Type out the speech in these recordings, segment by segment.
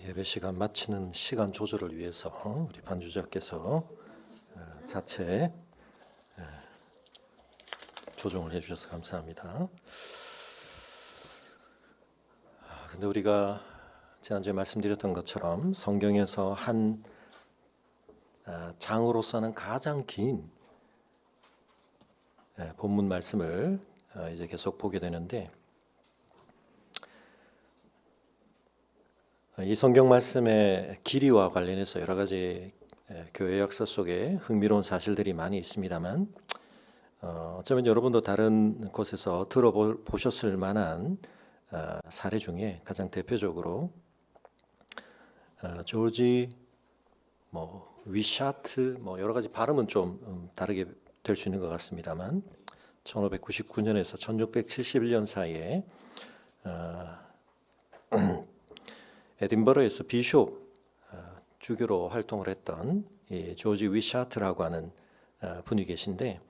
예배 시간 마치는 시간 조절을 위해서 우리 반주자께서 자체 조정을 해주셔서 감사합니다. 근데 우리가 지난주에 말씀드렸던 것처럼 성경에서 한 장으로서는 가장 긴 본문 말씀을 이제 계속 보게 되는데, 이 성경 말씀의 길이와 관련해서 여러 가지 교회 역사 속에 흥미로운 사실들이 많이 있습니다만, 어쩌면 여러분도 다른 곳에서 들어보셨을 만한 사례 중에 가장 대표적으로 조지 위샤트 여러 가지 발음은 좀 다르게 될 수 있는 것 같습니다만 1599년에서 1671년 사이에 에딘버러에서 비숍 주교로 활동을 했던 이 조지 위샤트라고 하는 분이 계신데,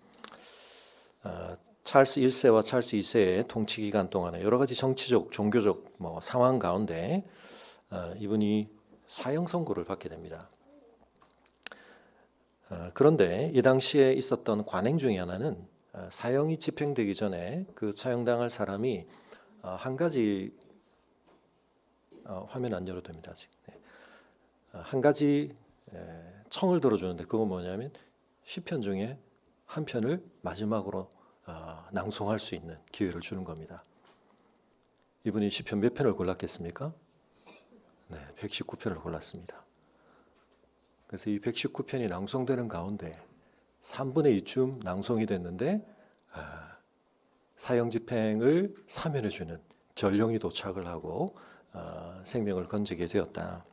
찰스 1세와 찰스 2세의 통치 기간 동안에 여러 가지 정치적, 종교적 상황 가운데 이분이 사형 선고를 받게 됩니다. 그런데 이 당시에 있었던 관행 중에 하나는 사형이 집행되기 전에 그 처형당할 사람이 한 가지 화면 안 열어도 됩니다. 아직. 한 가지 청을 들어주는데 그건 뭐냐면 시편 중에 한 편을 마지막으로 낭송할 수 있는 기회를 주는 겁니다. 이분이 시편 몇 편을 골랐겠습니까? 119편을 골랐습니다. 그래서 이 119편이 낭송되는 가운데 3분의 2쯤 낭송이 됐는데 사형 집행을 사면해 주는 전령이 도착을 하고 생명을 건지게 되었다.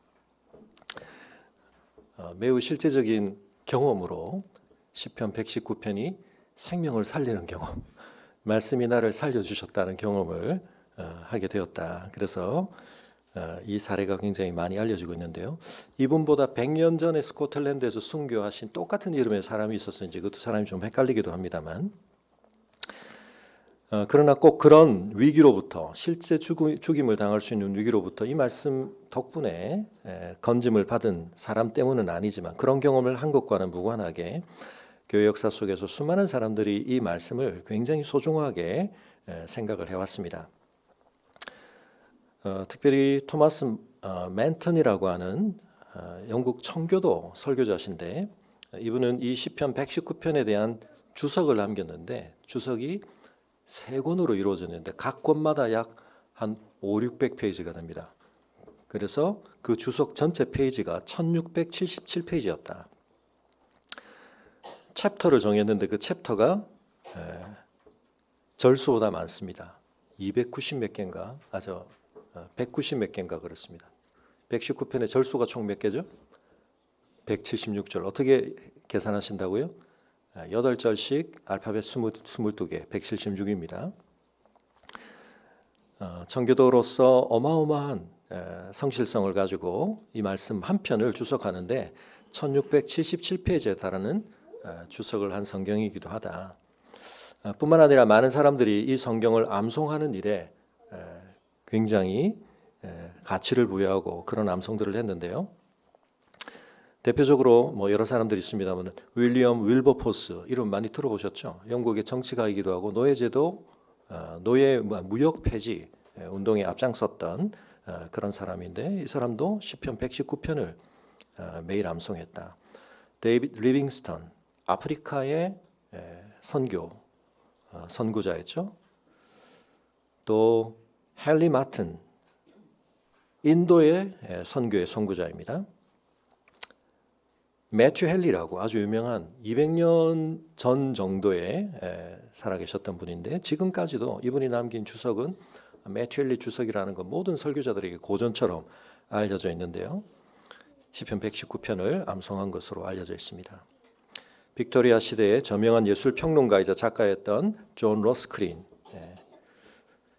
매우 실제적인 경험으로 시편 119편이 생명을 살리는 경험, 말씀이 나를 살려주셨다는 경험을 하게 되었다. 그래서 이 사례가 굉장히 많이 알려지고 있는데요. 이분보다 100년 전에 스코틀랜드에서 순교하신 똑같은 이름의 사람이 있었는지 그것도 사람이 좀 헷갈리기도 합니다만, 그러나 꼭 그런 위기로부터, 실제 죽임을 당할 수 있는 위기로부터 이 말씀 덕분에 건짐을 받은 사람 때문은 아니지만 그런 경험을 한 것과는 무관하게 교회 역사 속에서 수많은 사람들이 이 말씀을 굉장히 소중하게 생각을 해왔습니다. 특별히 토마스 맨턴이라고 하는 영국 청교도 설교자신데, 이분은 이 시편 119편에 대한 주석을 남겼는데 주석이 3권으로 이루어졌는데 각 권마다 약 한 500~600페이지가 됩니다. 그래서 그 주석 전체 페이지가 1677페이지였다. 챕터를 정했는데 그 챕터가 절수보다 많습니다. 290 몇 개인가? 190 몇 개인가 그렇습니다. 119편의 절수가 총 몇 개죠? 176절. 어떻게 계산하신다고요? 8절씩 알파벳 22개, 176입니다. 청교도로서 어마어마한 성실성을 가지고 이 말씀 한 편을 주석하는데 1677페이지에 달하는 주석을 한 성경이기도 하다. 뿐만 아니라 많은 사람들이 이 성경을 암송하는 일에 굉장히 가치를 부여하고 그런 암송들을 했는데요. 대표적으로 여러 사람들이 있습니다만 윌리엄 윌버포스 이름 많이 들어보셨죠? 영국의 정치가이기도 하고 노예제도, 노예 무역 폐지 운동에 앞장섰던 그런 사람인데, 이 사람도 시편 119편을 매일 암송했다. 데이빗 리빙스턴, 아프리카의 선구자였죠. 또 헨리 마튼, 인도의 선교의 선구자입니다. 매튜 헨리라고 아주 유명한 200년 전 정도에 살아계셨던 분인데, 지금까지도 이분이 남긴 주석은 매튜 헨리 주석이라는 건 모든 설교자들에게 고전처럼 알려져 있는데요. 시편 119편을 암송한 것으로 알려져 있습니다. 빅토리아 시대의 저명한 예술 평론가이자 작가였던 존 러스크린,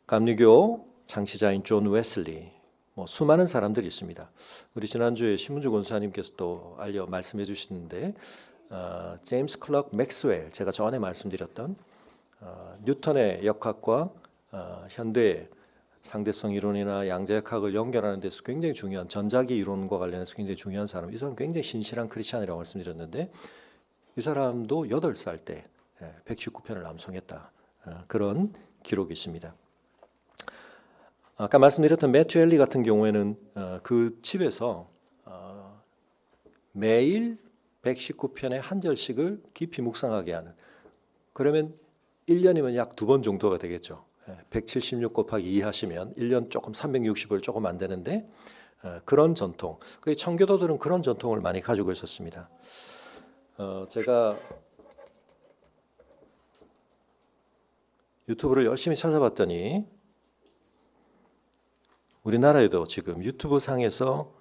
감리교 창시자인 존 웨슬리, 수많은 사람들이 있습니다. 우리 지난주에 신문주 권사님께서 또 말씀해 주시는데 제임스 클럭 맥스웰, 제가 전에 말씀드렸던 뉴턴의 역학과 현대의 상대성 이론이나 양자역학을 연결하는 데서 굉장히 중요한 전자기 이론과 관련해서 굉장히 중요한 사람. 이 사람 굉장히 신실한 크리스찬이라고 말씀드렸는데 이 사람도 8살 때 119편을 암송했다. 그런 기록이 있습니다. 아까 말씀드렸던 매튜 헨리 같은 경우에는 그 집에서 매일 119편의 한 절씩을 깊이 묵상하게 하는, 그러면 1년이면 약 2번 정도가 되겠죠. 176 곱하기 2 하시면 1년 조금 360을 조금 안 되는데 그런 전통. 그 청교도들은 그런 전통을 많이 가지고 있었습니다. 제가 유튜브를 열심히 찾아봤더니 우리나라에도 지금 유튜브 상에서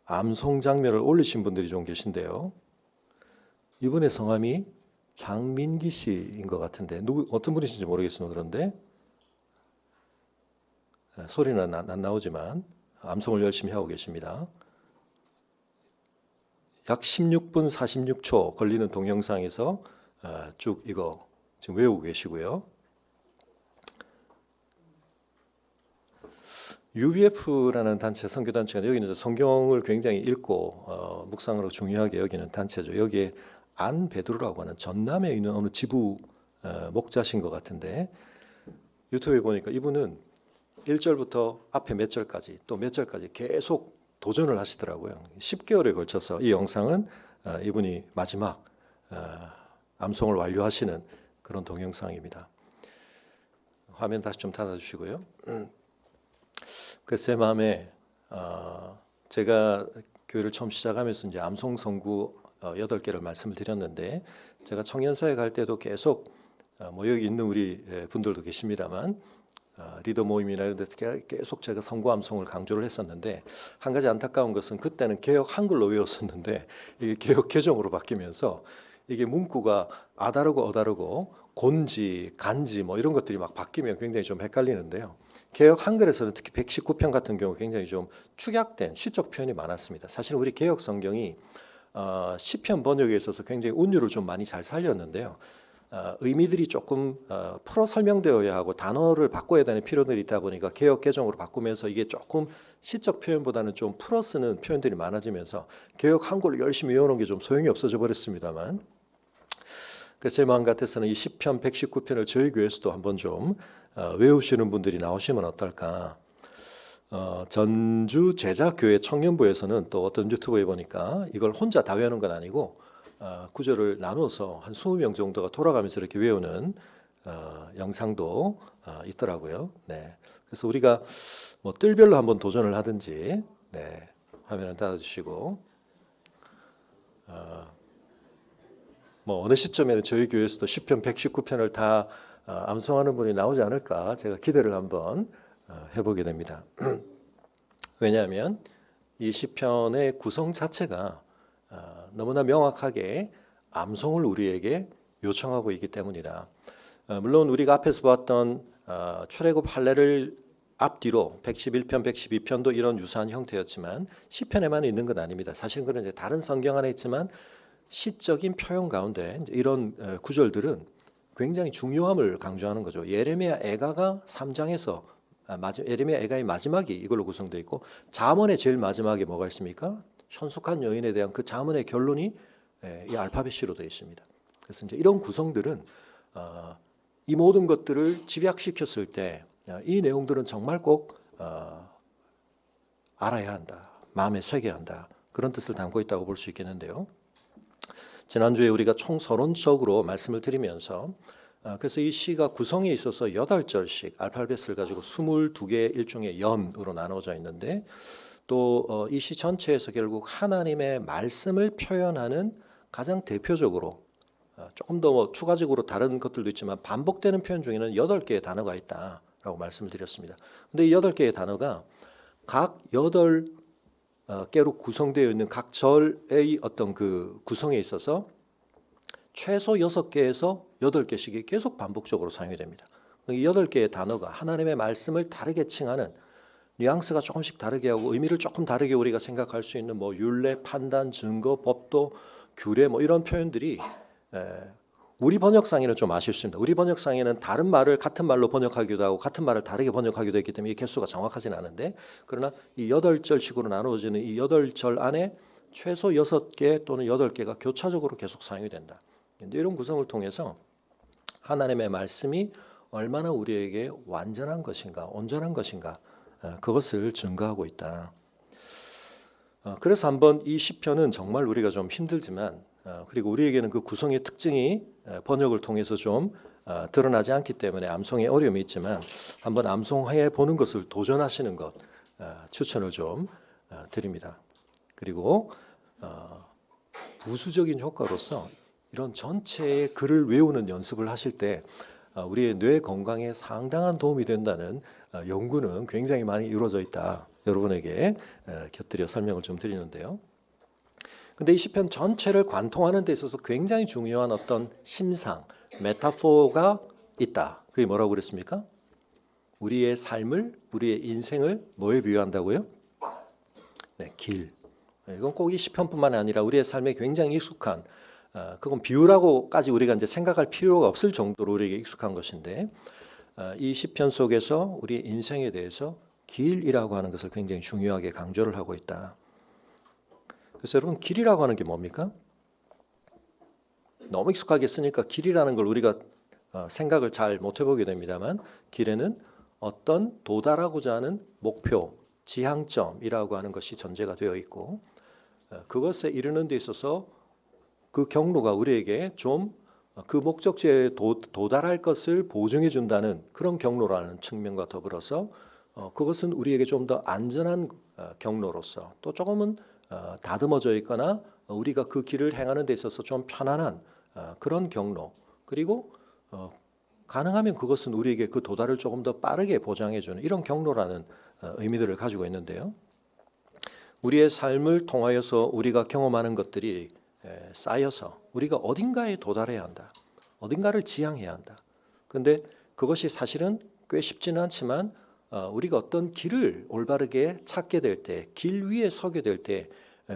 암송 장면을 올리신 분들이 좀 계신데요. 이분의 성함이 장민기 씨인 것 같은데 어떤 분이신지 모르겠습니다. 그런데 소리는 안 나오지만 암송을 열심히 하고 계십니다. 약 16분 46초 걸리는 동영상에서 쭉 이거 지금 외우고 계시고요. UBF라는 단체, 선교단체가 여기는 성경을 굉장히 읽고 묵상으로 중요하게 여기는 단체죠. 여기에 안 베드로라고 하는 전남에 있는 어느 지부 목자신 것 같은데 유튜브에 보니까 이분은 1절부터 앞에 몇 절까지 또 몇 절까지 계속 도전을 하시더라고요. 10개월에 걸쳐서 이 영상은 이분이 마지막 암송을 완료하시는 그런 동영상입니다. 화면 다시 좀 닫아주시고요. 그래서 제 마음에 제가 교회를 처음 시작하면서 이제 암송 선구 8개를 말씀을 드렸는데 제가 청년사에 갈 때도 계속 뭐 여기 있는 우리 분들도 계십니다만 리더 모임이나 이런 데서 계속 제가 선구 암송을 강조를 했었는데 한 가지 안타까운 것은 그때는 개역 한글로 외웠었는데 이게 개역 개정으로 바뀌면서 이게 문구가 아다르고 어다르고 곤지, 간지 뭐 이런 것들이 막 바뀌면 굉장히 좀 헷갈리는데요. 개역 한글에서는 특히 119편 같은 경우 굉장히 좀 축약된 시적 표현이 많았습니다. 사실 우리 개역 성경이 시편 번역에 있어서 굉장히 운율을 좀 많이 잘 살렸는데요. 의미들이 조금 풀어 설명되어야 하고 단어를 바꿔야 되는 필요들이 있다 보니까 개역 개정으로 바꾸면서 이게 조금 시적 표현보다는 좀 풀어 쓰는 표현들이 많아지면서 개역 한글을 열심히 외우는 게 좀 소용이 없어져 버렸습니다만, 그래서 제 마음 같아서는 이 시편 119편을 저희 교회에서도 한번 좀 외우시는 분들이 나오시면 어떨까. 전주 제자교회 청년부에서는 또 어떤 유튜브에 보니까 이걸 혼자 다 외우는 건 아니고 구절을 나눠서 한 20명 정도가 돌아가면서 이렇게 외우는 영상도 있더라고요. 네. 그래서 우리가 뭐 뜰별로 한번 도전을 하든지, 네. 화면을 닫아주시고 뭐 어느 시점에는 저희 교회에서도 시편 119편을 다 암송하는 분이 나오지 않을까 제가 기대를 한번 해보게 됩니다. 왜냐하면 이 시편의 구성 자체가 너무나 명확하게 암송을 우리에게 요청하고 있기 때문이다. 물론 우리가 앞에서 봤던 출애굽 할례를 앞뒤로 111편, 112편도 이런 유사한 형태였지만 시편에만 있는 건 아닙니다. 사실 그런 이제 다른 성경 안에 있지만 시적인 표현 가운데 이런 구절들은 굉장히 중요함을 강조하는 거죠. 예레미야 애가가 3장에서 예레미야 애가의 마지막이 이걸로 구성되어 있고 잠언의 제일 마지막에 뭐가 있습니까? 현숙한 여인에 대한 그 잠언의 결론이 이 알파벳 C로 되어 있습니다. 그래서 이제 이런 구성들은 이 모든 것들을 집약시켰을 때 이 내용들은 정말 꼭 알아야 한다, 마음에 새겨야 한다, 그런 뜻을 담고 있다고 볼 수 있겠는데요. 지난주에 우리가 총서론적으로 말씀을 드리면서 그래서 이 시가 구성에 있어서 8절씩 알파벳을 가지고 22개의 일종의 연으로 나눠져 있는데 또 이 시 전체에서 결국 하나님의 말씀을 표현하는 가장 대표적으로 조금 더 추가적으로 다른 것들도 있지만 반복되는 표현 중에는 8개의 단어가 있다라고 말씀을 드렸습니다. 근데 이 8개의 단어가 각 8개로 구성되어 있는 각 절의 어떤 그 구성에 있어서 최소 6개에서 8개씩이 계속 반복적으로 사용이 됩니다. 이 8개의 단어가 하나님의 말씀을 다르게 칭하는, 뉘앙스가 조금씩 다르게 하고 의미를 조금 다르게 우리가 생각할 수 있는 뭐 율례, 판단, 증거, 법도, 규례 뭐 이런 표현들이 우리 번역상에는 좀 아쉽습니다. 우리 번역상에는 다른 말을 같은 말로 번역하기도 하고 같은 말을 다르게 번역하기도 했기 때문에 이 개수가 정확하지는 않은데, 그러나 이 8절씩으로 나누어지는 이 8절 안에 최소 6개 또는 8개가 교차적으로 계속 사용이 된다. 이런 구성을 통해서 하나님의 말씀이 얼마나 우리에게 완전한 것인가, 온전한 것인가, 그것을 증거하고 있다. 그래서 한번 이 시편은 정말 우리가 좀 힘들지만, 그리고 우리에게는 그 구성의 특징이 번역을 통해서 좀 드러나지 않기 때문에 암송에 어려움이 있지만, 한번 암송해 보는 것을 도전하시는 것 추천을 좀 드립니다. 그리고 부수적인 효과로서 이런 전체의 글을 외우는 연습을 하실 때 우리의 뇌 건강에 상당한 도움이 된다는 연구는 굉장히 많이 이루어져 있다. 여러분에게 곁들여 설명을 좀 드리는데요. 근데 이 시편 전체를 관통하는 데 있어서 굉장히 중요한 어떤 심상, 메타포가 있다. 그게 뭐라고 그랬습니까? 우리의 삶을, 우리의 인생을 뭐에 비유한다고요? 네, 길. 이건 꼭 이 시편뿐만 아니라 우리의 삶에 굉장히 익숙한, 그건 비유라고까지 우리가 이제 생각할 필요가 없을 정도로 우리에게 익숙한 것인데, 이 시편 속에서 우리 인생에 대해서 길이라고 하는 것을 굉장히 중요하게 강조를 하고 있다. 그래서 여러분, 길이라고 하는 게 뭡니까? 너무 익숙하게 쓰니까 길이라는 걸 우리가 생각을 잘 못 해보게 됩니다만, 길에는 어떤 도달하고자 하는 목표, 지향점이라고 하는 것이 전제가 되어 있고, 그것에 이르는 데 있어서 그 경로가 우리에게 좀 그 목적지에 도달할 것을 보증해 준다는 그런 경로라는 측면과 더불어서 그것은 우리에게 좀 더 안전한 경로로서, 또 조금은 다듬어져 있거나 우리가 그 길을 행하는 데 있어서 좀 편안한 그런 경로, 그리고 가능하면 그것은 우리에게 그 도달을 조금 더 빠르게 보장해 주는 이런 경로라는 의미들을 가지고 있는데요. 우리의 삶을 통하여서 우리가 경험하는 것들이 쌓여서 우리가 어딘가에 도달해야 한다. 어딘가를 지향해야 한다. 그런데 그것이 사실은 꽤 쉽지는 않지만 우리가 어떤 길을 올바르게 찾게 될 때, 길 위에 서게 될 때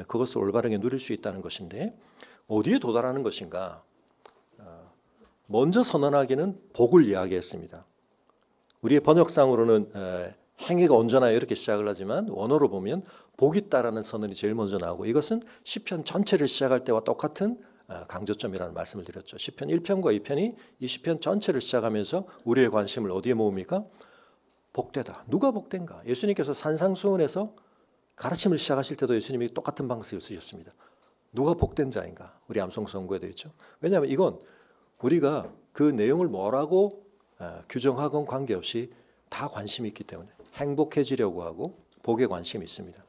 그것을 올바르게 누릴 수 있다는 것인데, 어디에 도달하는 것인가? 먼저 선언하기는 복을 이야기했습니다. 우리의 번역상으로는 행위가 온전하여 이렇게 시작을 하지만 원어로 보면 복이 있다라는 선언이 제일 먼저 나오고, 이것은 시편 전체를 시작할 때와 똑같은 강조점이라는 말씀을 드렸죠. 시편 1편과 2편이 이 시편 전체를 시작하면서 우리의 관심을 어디에 모읍니까? 복되다. 누가 복된가? 예수님께서 산상수훈에서 가르침을 시작하실 때도 예수님이 똑같은 방식을 쓰셨습니다. 누가 복된 자인가? 우리 암송 선고에 되어 있죠. 왜냐하면 이건 우리가 그 내용을 뭐라고 규정하건 관계없이 다 관심이 있기 때문에 행복해지려고 하고 복에 관심이 있습니다.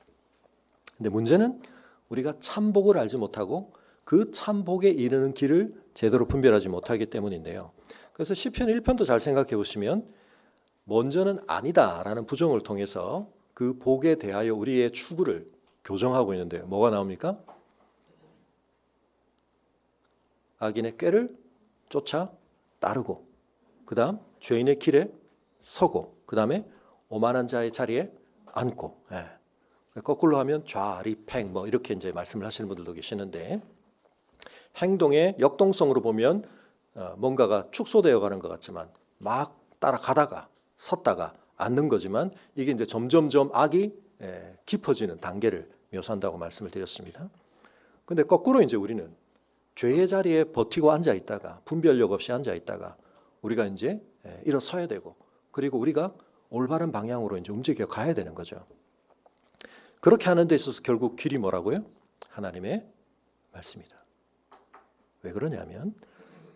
근데 문제는 우리가 참복을 알지 못하고 그 참복에 이르는 길을 제대로 분별하지 못하기 때문인데요. 그래서 시편 1편도 잘 생각해 보시면 먼저는 아니다라는 부정을 통해서 그 복에 대하여 우리의 추구를 교정하고 있는데요. 뭐가 나옵니까? 악인의 꾀를 쫓아 따르고, 그 다음 죄인의 길에 서고, 그 다음에 오만한 자의 자리에 앉고, 거꾸로 하면 좌리팽 뭐 이렇게 이제 말씀을 하시는 분들도 계시는데, 행동의 역동성으로 보면 뭔가가 축소되어 가는 것 같지만 막 따라가다가 섰다가 앉는 거지만, 이게 이제 점점점 악이 깊어지는 단계를 묘사한다고 말씀을 드렸습니다. 근데 거꾸로 이제 우리는 죄의 자리에 버티고 앉아 있다가, 분별력 없이 앉아 있다가 우리가 이제 일어서야 되고, 그리고 우리가 올바른 방향으로 이제 움직여 가야 되는 거죠. 그렇게 하는 데 있어서 결국 길이 뭐라고요? 하나님의 말씀이다. 왜 그러냐면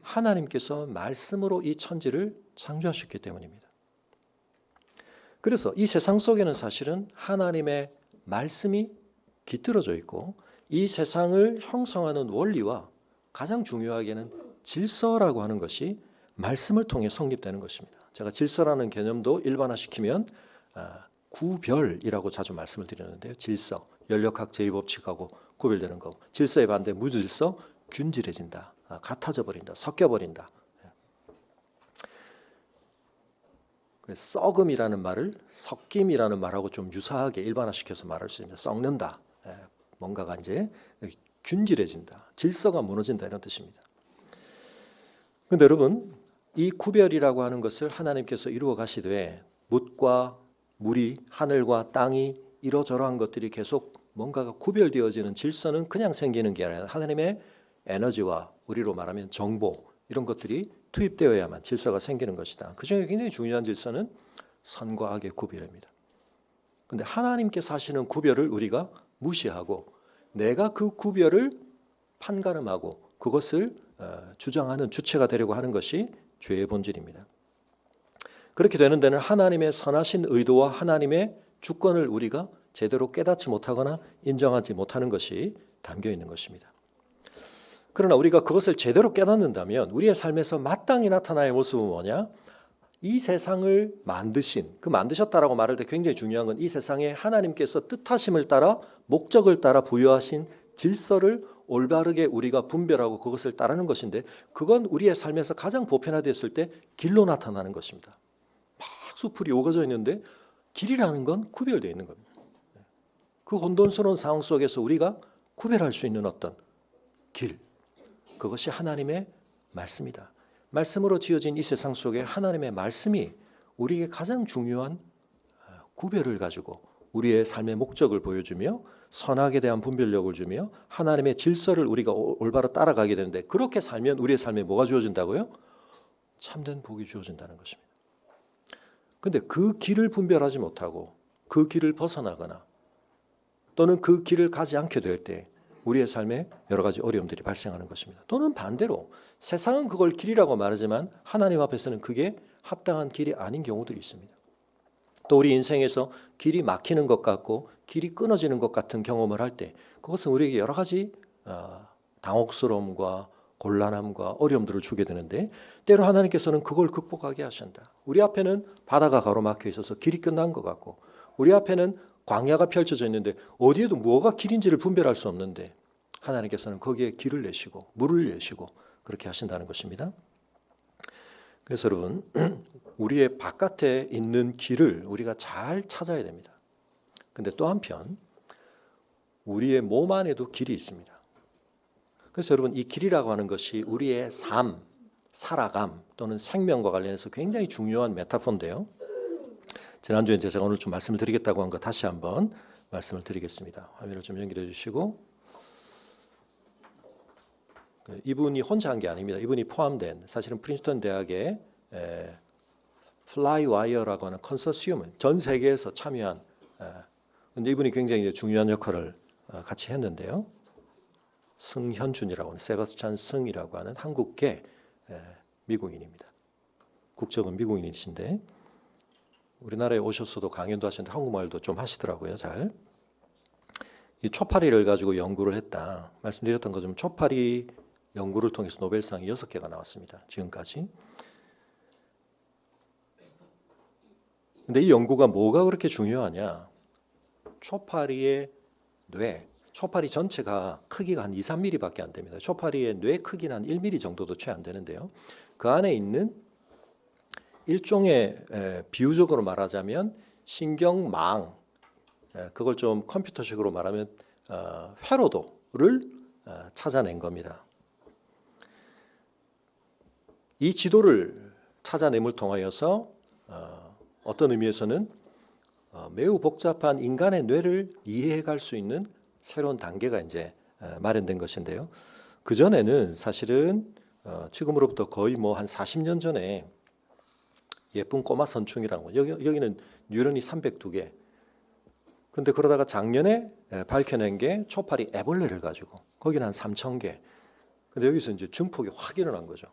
하나님께서 말씀으로 이 천지를 창조하셨기 때문입니다. 그래서 이 세상 속에는 사실은 하나님의 말씀이 깃들어져 있고, 이 세상을 형성하는 원리와 가장 중요하게는 질서라고 하는 것이 말씀을 통해 성립되는 것입니다. 제가 질서라는 개념도 일반화시키면 구별이라고 자주 말씀을 드렸는데요. 질서, 연력학 제2법칙하고 구별되는 거. 질서의 반대 무질서, 균질해진다, 같아져 버린다, 섞여 버린다. 그래서 썩음이라는 말을 섞임이라는 말하고 좀 유사하게 일반화시켜서 말할 수 있습니다. 썩는다, 뭔가가 이제 균질해진다, 질서가 무너진다, 이런 뜻입니다. 그런데 여러분, 이 구별이라고 하는 것을 하나님께서 이루어 가시되 뭇과 물이, 하늘과 땅이 이러저러한 것들이 계속 뭔가가 구별되어지는 질서는 그냥 생기는 게 아니라 하나님의 에너지와 우리로 말하면 정보 이런 것들이 투입되어야만 질서가 생기는 것이다. 그중에 굉장히 중요한 질서는 선과 악의 구별입니다. 그런데 하나님께서 하시는 구별을 우리가 무시하고 내가 그 구별을 판가름하고 그것을 주장하는 주체가 되려고 하는 것이 죄의 본질입니다. 그렇게 되는 데는 하나님의 선하신 의도와 하나님의 주권을 우리가 제대로 깨닫지 못하거나 인정하지 못하는 것이 담겨 있는 것입니다. 그러나 우리가 그것을 제대로 깨닫는다면 우리의 삶에서 마땅히 나타나야 할 모습은 뭐냐? 이 세상을 만드신, 그 만드셨다라고 말할 때 굉장히 중요한 건 이 세상에 하나님께서 뜻하심을 따라 목적을 따라 부여하신 질서를 올바르게 우리가 분별하고 그것을 따르는 것인데 그건 우리의 삶에서 가장 보편화되었을 때 길로 나타나는 것입니다. 막 수풀이 오가져 있는데 길이라는 건 구별되어 있는 겁니다. 그 혼돈스러운 상황 속에서 우리가 구별할 수 있는 어떤 길, 그것이 하나님의 말씀이다. 말씀으로 지어진 이 세상 속에 하나님의 말씀이 우리에게 가장 중요한 구별을 가지고 우리의 삶의 목적을 보여주며 선악에 대한 분별력을 주며 하나님의 질서를 우리가 올바로 따라가게 되는데 그렇게 살면 우리의 삶에 뭐가 주어진다고요? 참된 복이 주어진다는 것입니다. 그런데 그 길을 분별하지 못하고 그 길을 벗어나거나 또는 그 길을 가지 않게 될 때 우리의 삶에 여러 가지 어려움들이 발생하는 것입니다. 또는 반대로 세상은 그걸 길이라고 말하지만 하나님 앞에서는 그게 합당한 길이 아닌 경우들이 있습니다. 또 우리 인생에서 길이 막히는 것 같고 길이 끊어지는 것 같은 경험을 할 때 그것은 우리에게 여러 가지 당혹스러움과 곤란함과 어려움들을 주게 되는데 때로 하나님께서는 그걸 극복하게 하신다. 우리 앞에는 바다가 가로막혀 있어서 길이 끝난 것 같고 우리 앞에는 광야가 펼쳐져 있는데 어디에도 뭐가 길인지를 분별할 수 없는데 하나님께서는 거기에 길을 내시고 물을 내시고 그렇게 하신다는 것입니다. 그래서 여러분 우리의 바깥에 있는 길을 우리가 잘 찾아야 됩니다. 근데 또 한편 우리의 몸 안에도 길이 있습니다. 그래서 여러분 이 길이라고 하는 것이 우리의 삶, 살아감 또는 생명과 관련해서 굉장히 중요한 메타포인데요. 지난주에 제가 오늘 좀 말씀을 드리겠다고 한 거 다시 한번 말씀을 드리겠습니다. 화면을 좀 연결해 주시고 이분이 혼자 한 게 아닙니다. 이분이 포함된 사실은 프린스턴 대학의 플라이와이어라고 하는 컨소시엄 전 세계에서 참여한 근데 이분이 굉장히 중요한 역할을 같이 했는데요. 승현준이라고 하는 세바스찬 승이라고 하는 한국계 미국인입니다. 국적은 미국인이신데 우리나라에 오셔서도 강연도 하시는데 한국말도 좀 하시더라고요. 잘. 이 초파리를 가지고 연구를 했다. 말씀드렸던 것처럼 초파리 연구를 통해서 노벨상이 6개가 나왔습니다. 지금까지. 근데 이 연구가 뭐가 그렇게 중요하냐? 초파리의 뇌, 초파리 전체가 크기가 한 2, 3mm밖에 안 됩니다. 초파리의 뇌 크기는 한 1mm 정도도 채 안 되는데요. 그 안에 있는 일종의 비유적으로 말하자면 신경망, 그걸 좀 컴퓨터식으로 말하면 회로도를 찾아낸 겁니다. 이 지도를 찾아냄을 통하여서 어떤 의미에서는 매우 복잡한 인간의 뇌를 이해해 갈 수 있는 새로운 단계가 이제 마련된 것인데요. 그 전에는 사실은 지금으로부터 거의 뭐 한 40년 전에 예쁜 꼬마 선충이라고 여기는 뉴런이 302개. 근데 그러다가 작년에 밝혀낸 게 초파리 애벌레를 가지고 거기는 한 3,000개. 근데 여기서 이제 증폭이 확 일어난 거죠.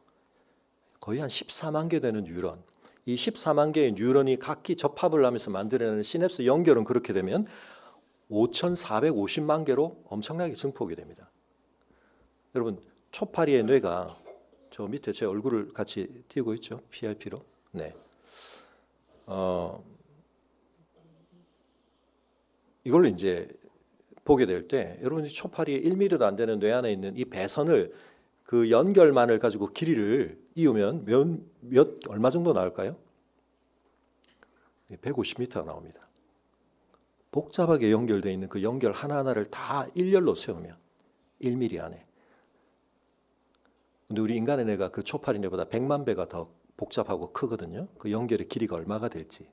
거의 한 14만 개 되는 뉴런. 이 14만 개의 뉴런이 각기 접합을 하면서 만들어내는 시냅스 연결은 그렇게 되면 5,450만 개로 엄청나게 증폭이 됩니다. 여러분 초파리의 뇌가 저 밑에 제 얼굴을 같이 띄우고 있죠. PIP로. 네. 이걸 이제 보게 될 때 여러분이 초파리의 1mm도 안 되는 뇌 안에 있는 이 배선을 그 연결만을 가지고 길이를 이으면 얼마 정도 나올까요? 150m가 나옵니다. 복잡하게 연결되어 있는 그 연결 하나하나를 다 일렬로 세우면 1mm 안에. 근데 우리 인간의 뇌가 그 초파리 뇌보다 100만 배가 더 복잡하고 크거든요. 그 연결의 길이가 얼마가 될지.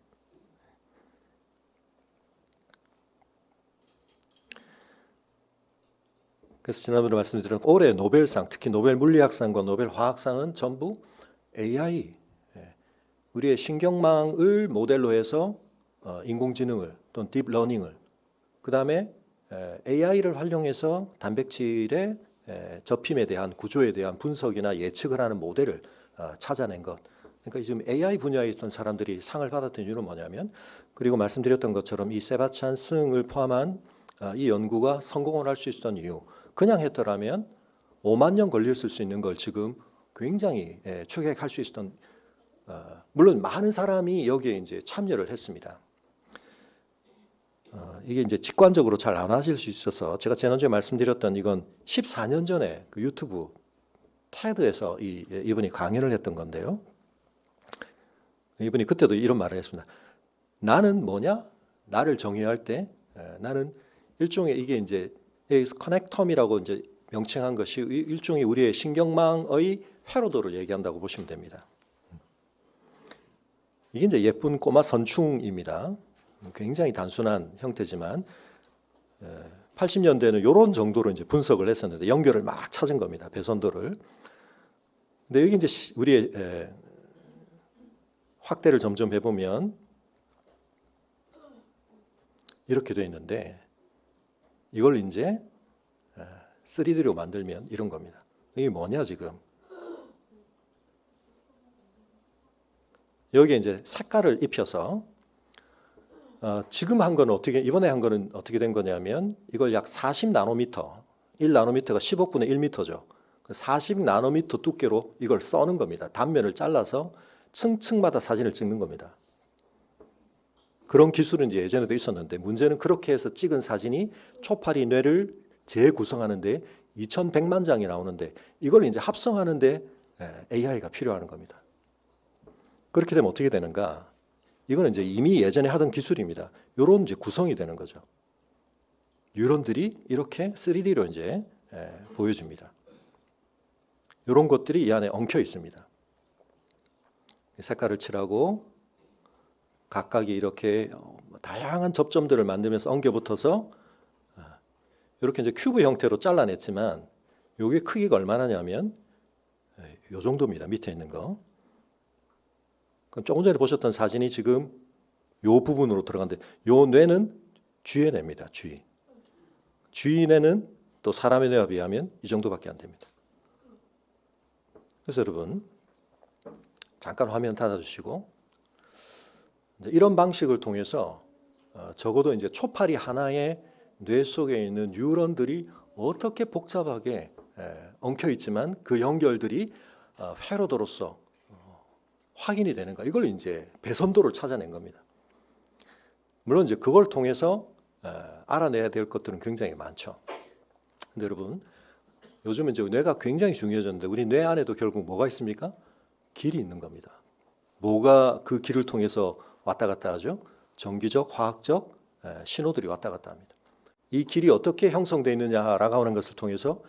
그래서 지난번에 말씀드린 올해 노벨상, 특히 노벨 물리학상과 노벨 화학상은 전부 AI, 우리의 신경망을 모델로 해서 인공지능을 또는 딥러닝을, 그 다음에 AI를 활용해서 단백질의 접힘에 대한 구조에 대한 분석이나 예측을 하는 모델을 찾아낸 것. 그러니까 지금 AI 분야에 있던 사람들이 상을 받았던 이유는 뭐냐면, 그리고 말씀드렸던 것처럼 이 세바스찬 승을 포함한 이 연구가 성공을 할 수 있었던 이유, 그냥 했더라면 5만 년 걸렸을 수 있는 걸 지금 굉장히 추격할 수 있었던, 물론 많은 사람이 여기에 이제 참여를 했습니다. 이게 이제 직관적으로 잘 안 하실 수 있어서 제가 지난주에 말씀드렸던 이건 14년 전에 그 유튜브 테드에서 이분이 강연을 했던 건데요. 이분이 그때도 이런 말을 했습니다. 나는 뭐냐? 나를 정의할 때 나는 일종의, 이게 이제 커넥텀이라고 이제 명칭한 것이 일종의 우리의 신경망의 회로도를 얘기한다고 보시면 됩니다. 이게 이제 예쁜 꼬마 선충입니다. 굉장히 단순한 형태지만 80년대는 이런 정도로 이제 분석을 했었는데 연결을 막 찾은 겁니다. 배선도를. 근데 여기 이제 우리의 확대를 점점 해보면 이렇게 돼 있는데, 이걸 이제 3D로 만들면 이런 겁니다. 이게 뭐냐 지금? 여기에 이제 색깔을 입혀서 지금 한 거는 이번에 한 거는 어떻게 된 거냐면, 이걸 약 40나노미터, 1나노미터가 10억분의 1미터죠. 40나노미터 두께로 이걸 써는 겁니다. 단면을 잘라서 층층마다 사진을 찍는 겁니다. 그런 기술은 이제 예전에도 있었는데, 문제는 그렇게 해서 찍은 사진이 초파리 뇌를 재구성하는데 2100만 장이 나오는데, 이걸 이제 합성하는데 AI가 필요한 겁니다. 그렇게 되면 어떻게 되는가? 이거는 이제 이미 예전에 하던 기술입니다. 이런 이제 구성이 되는 거죠. 뉴런들이 이렇게 3D로 이제 보여집니다. 이런 것들이 이 안에 엉켜 있습니다. 색깔을 칠하고 각각이 이렇게 다양한 접점들을 만들면서 엉겨 붙어서 이렇게 이제 큐브 형태로 잘라냈지만, 이게 크기가 얼마나냐면 이 정도입니다. 밑에 있는 거. 그럼 조금 전에 보셨던 사진이 지금 이 부분으로 들어가는데, 이 뇌는 쥐의 뇌입니다. 쥐 뇌는 또 사람의 뇌와 비하면 이 정도밖에 안 됩니다. 그래서 여러분 잠깐 화면 닫아주시고, 이제 이런 방식을 통해서 적어도 이제 초파리 하나의 뇌 속에 있는 뉴런들이 어떻게 복잡하게 엉켜 있지만 그 연결들이 회로도로서 확인이 되는가, 이걸 이제 배선도를 찾아낸 겁니다. 물론 이제 그걸 통해서 알아내야 될 것들은 굉장히 많죠. 근데 여러분, 요즘은 이제 뇌가 굉장히 중요해졌는데, 우리 뇌 안에도 결국 뭐가 있습니까? 길이 있는 겁니다. 뭐가 그 길을 통해서 왔다 갔다 하죠? 전기적, 화학적 신호들이 왔다 갔다 합니다. 이 길이 어떻게 형성되어 있느냐라고 하는 것을 통해서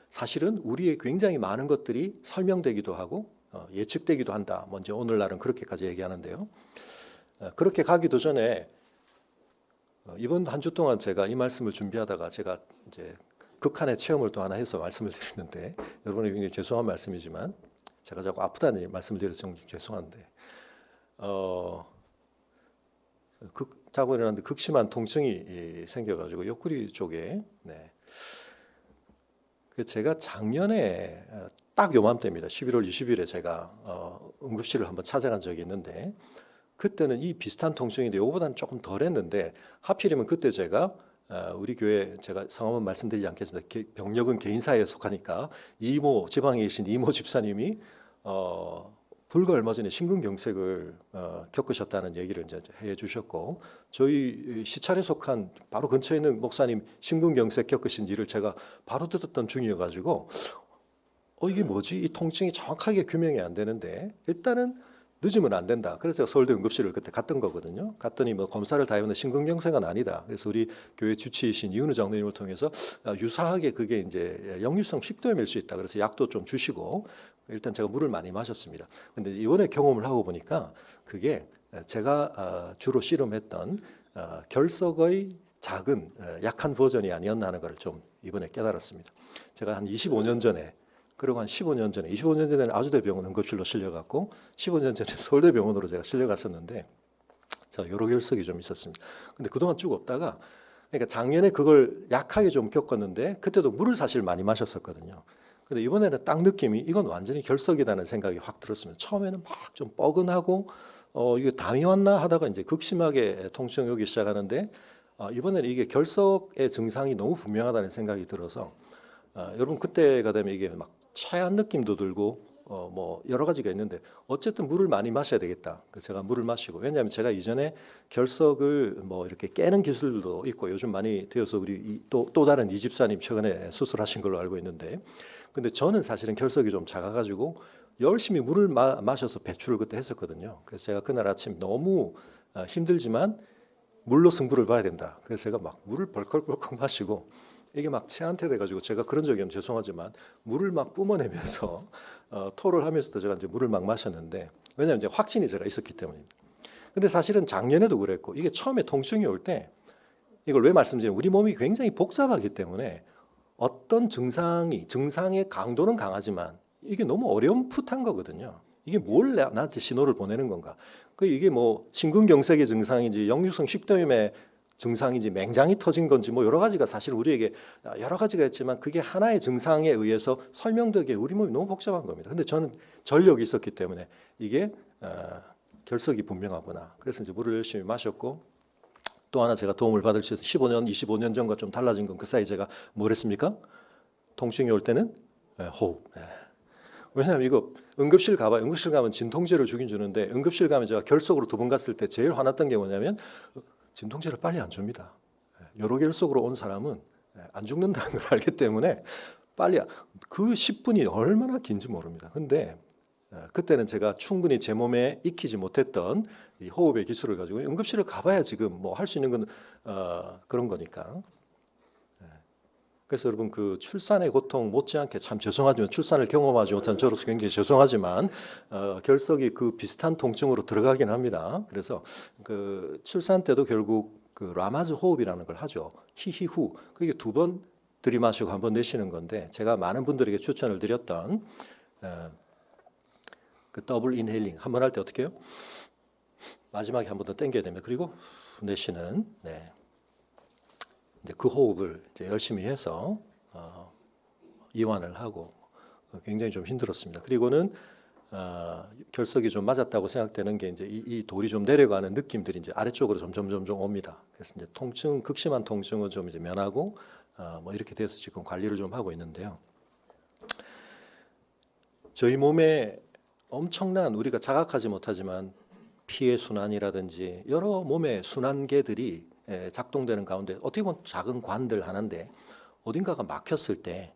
사실은 우리의 굉장히 많은 것들이 설명되기도 하고 예측되기도 한다. 먼저 오늘날은 그렇게까지 얘기하는데요. 그렇게 가기도 전에 이번 한 주 동안 제가 이 말씀을 준비하다가 제가 이제 극한의 체험을 또 하나 해서 말씀을 드리는데, 여러분이 굉장히 죄송한 말씀이지만 제가 자꾸 아프다는 말씀을 드려서 좀 죄송한데, 자고 일어났는데 극심한 통증이 생겨가지고 옆구리 쪽에, 제가 작년에 딱 요맘때입니다. 11월 20일에 제가 응급실을 한번 찾아간 적이 있는데, 그때는 이 비슷한 통증인데 이거보다는 조금 덜했는데, 하필이면 그때 제가 우리 교회, 제가 성함은 말씀드리지 않겠습니다. 병력은 개인사에 속하니까 이모, 지방에 계신 이모 집사님이 불과 얼마 전에 심근경색을 겪으셨다는 얘기를 이제 해주셨고, 저희 시찰에 속한 바로 근처에 있는 목사님 심근경색 겪으신 일을 제가 바로 듣던 중이어가지고 이게 뭐지? 이 통증이 정확하게 규명이 안 되는데, 일단은 늦으면 안 된다. 그래서 제가 서울대 응급실을 그때 갔던 거거든요. 갔더니 뭐 검사를 다 해봤는데 심근경색은 아니다. 그래서 우리 교회 주치이신 이은우 장로님을 통해서 유사하게 그게 이제 역류성 식도염일 수 있다. 그래서 약도 좀 주시고 일단 제가 물을 많이 마셨습니다. 근데 이번에 경험을 하고 보니까 그게 제가 주로 씨름했던 결석의 작은 약한 버전이 아니었나 하는 걸 좀 이번에 깨달았습니다. 제가 한 25년 전에 그리고 한 15년 전에 25년 전에는 아주대병원 응급실로 실려갔고 15년 전에 서울대병원으로 제가 실려갔었는데 저 요로 결석이 좀 있었습니다. 근데 그동안 쭉 없다가 그러니까 작년에 그걸 약하게 좀 겪었는데 그때도 물을 사실 많이 마셨었거든요. 근데 이번에는 딱 느낌이 이건 완전히 결석이라는 생각이 확 들었습니다. 처음에는 막 좀 뻐근하고 이게 담이 왔나 하다가 이제 극심하게 통증이 오기 시작하는데 이번에는 이게 결석의 증상이 너무 분명하다는 생각이 들어서 여러분 그때가 되면 이게 막 체한 느낌도 들고 뭐 여러 가지가 있는데 어쨌든 물을 많이 마셔야 되겠다. 그래서 제가 물을 마시고 왜냐하면 제가 이전에 결석을 뭐 이렇게 깨는 기술도 있고 요즘 많이 되어서 우리 또 다른 이 집사님 최근에 수술하신 걸로 알고 있는데 근데 저는 사실은 결석이 좀 작아가지고 열심히 물을 마셔서 배출을 그때 했었거든요. 그래서 제가 그날 아침 너무 힘들지만 물로 승부를 봐야 된다. 그래서 제가 막 물을 벌컥벌컥 마시고 이게 막 체한테 돼가지고 제가 그런 적이 없면 죄송하지만 물을 막 뿜어내면서 토를 하면서도 제가 이제 물을 막 마셨는데 왜냐하면 이제 확신이 제가 있었기 때문입니다. 근데 사실은 작년에도 그랬고 이게 처음에 통증이 올 때 이걸 왜 말씀드리냐면 우리 몸이 굉장히 복잡하기 때문에 어떤 증상의 강도는 강하지만 이게 너무 어렴풋한 거거든요. 이게 뭘 나한테 신호를 보내는 건가? 이게 뭐 심근경색의 증상인지 역류성 식도염의 증상인지 맹장이 터진 건지 뭐 여러 가지가 사실 우리에게 여러 가지가 있지만 그게 하나의 증상에 의해서 설명되기에 우리 몸이 너무 복잡한 겁니다. 근데 저는 전력이 있었기 때문에 이게 결석이 분명하구나. 그래서 이제 물을 열심히 마셨고 또 하나 제가 도움을 받을 수 있어서 15년, 25년 전과 좀 달라진 건 그 사이 제가 뭘 했습니까? 통증이 올 때는 호흡. 왜냐하면 이거 응급실 가봐요. 응급실 가면 진통제를 주긴 주는데 응급실 가면 제가 결석으로 2번 갔을 때 제일 화났던 게 뭐냐면 진통제를 빨리 안 줍니다. 요로 결석으로 온 사람은 안 죽는다는 걸 알기 때문에 빨리 그 10분이 얼마나 긴지 모릅니다. 근데 그때는 제가 충분히 제 몸에 익히지 못했던 이 호흡의 기술을 가지고 응급실을 가봐야 지금 뭐 할 수 있는 건 그런 거니까. 그래서 여러분 그 출산의 고통 못지않게 참 죄송하지만 출산을 경험하지 못한 저로서 굉장히 죄송하지만 결석이 그 비슷한 통증으로 들어가긴 합니다. 그래서 그 출산 때도 결국 그 라마즈 호흡이라는 걸 하죠. 히히후 그게 2번 들이마시고 1번 내쉬는 건데 제가 많은 분들에게 추천을 드렸던 그 더블 인헤일링 한 번 할 때 어떻게 해요? 마지막에 한 번 더 당겨야 됩니다. 그리고 내쉬는 이제 그 호흡을 이제 열심히 해서 이완을 하고 굉장히 좀 힘들었습니다. 그리고는 결석이 좀 맞았다고 생각되는 게 이제 이 돌이 좀 내려가는 느낌들이 이제 아래쪽으로 점점 옵니다. 그래서 이제 극심한 통증은 좀 이제 면하고 뭐 이렇게 돼서 지금 관리를 좀 하고 있는데요. 저희 몸에 엄청난 우리가 자각하지 못하지만 피의 순환이라든지 여러 몸의 순환계들이 작동되는 가운데 어떻게 보면 작은 관들 하나인데 어딘가가 막혔을 때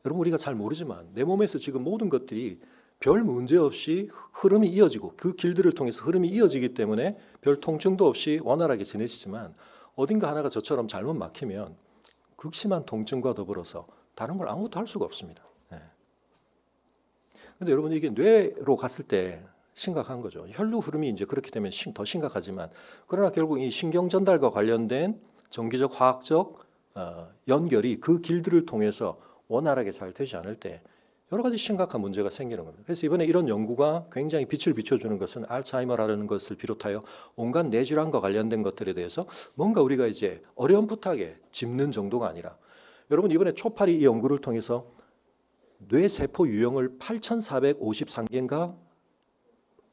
여러분 우리가 잘 모르지만 내 몸에서 지금 모든 것들이 별 문제 없이 흐름이 이어지고 그 길들을 통해서 흐름이 이어지기 때문에 별 통증도 없이 원활하게 지내시지만 어딘가 하나가 저처럼 잘못 막히면 극심한 통증과 더불어서 다른 걸 아무것도 할 수가 없습니다. 근데 여러분 이게 뇌로 갔을 때 심각한 거죠. 혈류 흐름이 이제 그렇게 되면 더 심각하지만 그러나 결국 이 신경 전달과 관련된 정기적 화학적 연결이 그 길들을 통해서 원활하게 잘 되지 않을 때 여러 가지 심각한 문제가 생기는 겁니다. 그래서 이번에 이런 연구가 굉장히 빛을 비춰주는 것은 알츠하이머라는 것을 비롯하여 온갖 뇌질환과 관련된 것들에 대해서 뭔가 우리가 이제 어렴풋하게 짚는 정도가 아니라 여러분 이번에 초파리 이 연구를 통해서 뇌세포 유형을 8,453개인가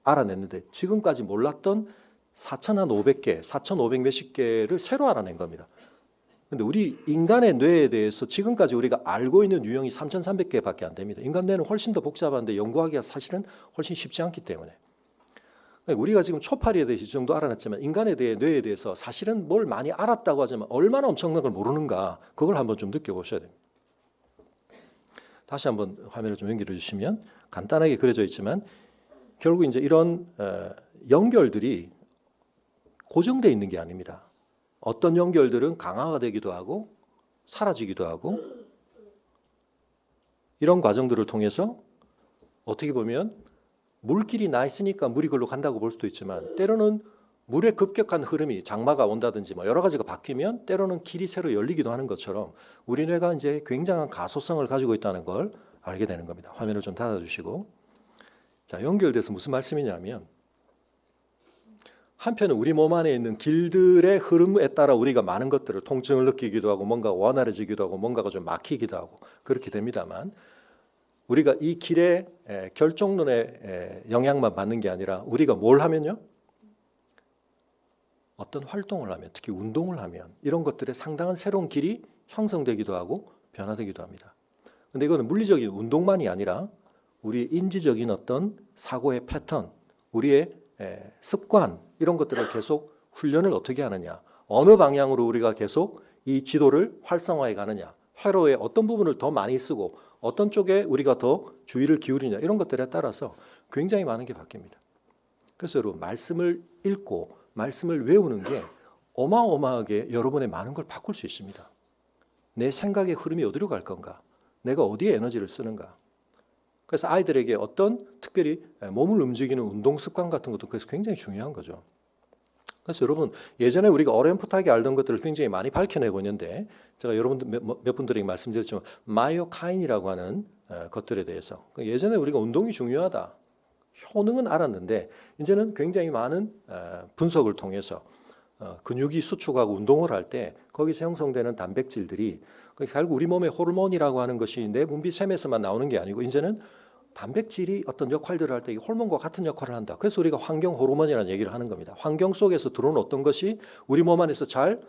알아냈는데 지금까지 몰랐던 4,500개, 4,500 몇십 개를 새로 알아낸 겁니다. 근데 우리 인간의 뇌에 대해서 지금까지 우리가 알고 있는 유형이 3,300개밖에 안 됩니다. 인간 뇌는 훨씬 더 복잡한데 연구하기가 사실은 훨씬 쉽지 않기 때문에 우리가 지금 초파리에 대해서 이 정도 알아냈지만 인간에 대해 뇌에 대해서 사실은 뭘 많이 알았다고 하지만 얼마나 엄청난 걸 모르는가 그걸 한번 좀 느껴보셔야 됩니다. 다시 한번 화면을 좀 연결해 주시면 간단하게 그려져 있지만 결국 이제 이런 연결들이 고정되어 있는 게 아닙니다. 어떤 연결들은 강화가 되기도 하고 사라지기도 하고 이런 과정들을 통해서 어떻게 보면 물길이 나 있으니까 물이 글로 간다고 볼 수도 있지만 때로는 물의 급격한 흐름이 장마가 온다든지 뭐 여러 가지가 바뀌면 때로는 길이 새로 열리기도 하는 것처럼 우리 뇌가 이제 굉장한 가소성을 가지고 있다는 걸 알게 되는 겁니다. 화면을 좀 닫아주시고, 자, 연결돼서 무슨 말씀이냐면 한편은 우리 몸 안에 있는 길들의 흐름에 따라 우리가 많은 것들을 통증을 느끼기도 하고 뭔가 원활해지기도 하고 뭔가가 좀 막히기도 하고 그렇게 됩니다만, 우리가 이 길의 결정론의 영향만 받는 게 아니라 우리가 뭘 하면요, 어떤 활동을 하면, 특히 운동을 하면 이런 것들의 상당한 새로운 길이 형성되기도 하고 변화되기도 합니다. 근데 이거는 물리적인 운동만이 아니라 우리 인지적인 어떤 사고의 패턴, 우리의 습관, 이런 것들을 계속 훈련을 어떻게 하느냐, 어느 방향으로 우리가 계속 이 지도를 활성화해 가느냐, 회로의 어떤 부분을 더 많이 쓰고 어떤 쪽에 우리가 더 주의를 기울이냐, 이런 것들에 따라서 굉장히 많은 게 바뀝니다. 그래서 여러분, 말씀을 읽고 말씀을 외우는 게 어마어마하게 여러분의 많은 걸 바꿀 수 있습니다. 내 생각의 흐름이 어디로 갈 건가, 내가 어디에 에너지를 쓰는가. 그래서 아이들에게 어떤 특별히 몸을 움직이는 운동 습관 같은 것도 그래서 굉장히 중요한 거죠. 그래서 여러분, 예전에 우리가 어렴풋하게 알던 것들을 굉장히 많이 밝혀내고 있는데, 제가 여러분들 몇 분들에게 말씀드렸지만 마이오카인이라고 하는 것들에 대해서, 예전에 우리가 운동이 중요하다, 효능은 알았는데 이제는 굉장히 많은 분석을 통해서 근육이 수축하고 운동을 할 때 거기서 형성되는 단백질들이 결국 우리 몸의 호르몬이라고 하는 것이 내 분비샘에서만 나오는 게 아니고 이제는 단백질이 어떤 역할들을 할 때 호르몬과 같은 역할을 한다. 그래서 우리가 환경 호르몬이라는 얘기를 하는 겁니다. 환경 속에서 들어온 어떤 것이 우리 몸 안에서 잘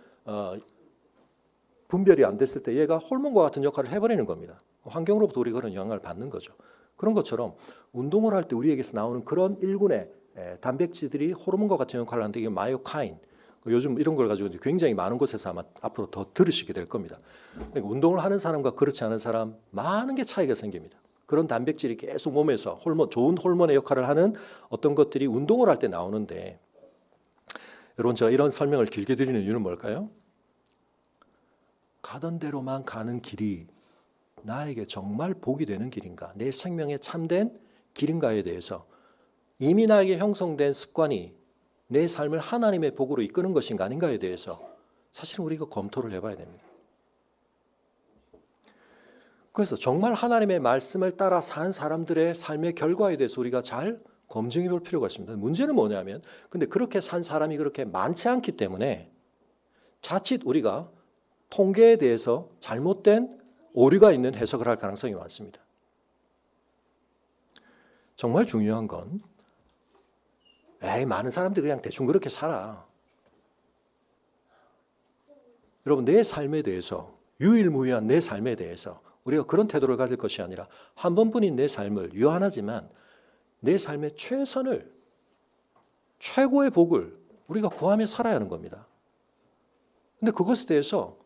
분별이 안 됐을 때 얘가 호르몬과 같은 역할을 해버리는 겁니다. 환경으로부터 우리가 그런 영향을 받는 거죠. 그런 것처럼 운동을 할 때 우리에게서 나오는 그런 일군의 단백질들이 호르몬과 같은 역할을 하는데, 이게 마이오카인, 요즘 이런 걸 가지고 굉장히 많은 곳에서 아마 앞으로 더 들으시게 될 겁니다. 그러니까 운동을 하는 사람과 그렇지 않은 사람 많은 게 차이가 생깁니다. 그런 단백질이 계속 몸에서 좋은 호르몬의 역할을 하는 어떤 것들이 운동을 할 때 나오는데, 여러분, 제가 이런 설명을 길게 드리는 이유는 뭘까요? 가던 대로만 가는 길이 나에게 정말 복이 되는 길인가, 내 생명에 참된 길인가에 대해서, 이미 나에게 형성된 습관이 내 삶을 하나님의 복으로 이끄는 것인가 아닌가에 대해서 사실은 우리가 검토를 해봐야 됩니다. 그래서 정말 하나님의 말씀을 따라 산 사람들의 삶의 결과에 대해서 우리가 잘 검증해 볼 필요가 있습니다. 문제는 뭐냐면, 근데 그렇게 산 사람이 그렇게 많지 않기 때문에 자칫 우리가 통계에 대해서 잘못된 오류가 있는 해석을 할 가능성이 많습니다. 정말 중요한 건, 많은 사람들이 그냥 대충 그렇게 살아. 여러분, 내 삶에 대해서, 유일무이한 내 삶에 대해서 우리가 그런 태도를 가질 것이 아니라 한 번뿐인 내 삶을, 유한하지만 내 삶의 최선을, 최고의 복을 우리가 구하며 살아야 하는 겁니다. 근데 그것에 대해서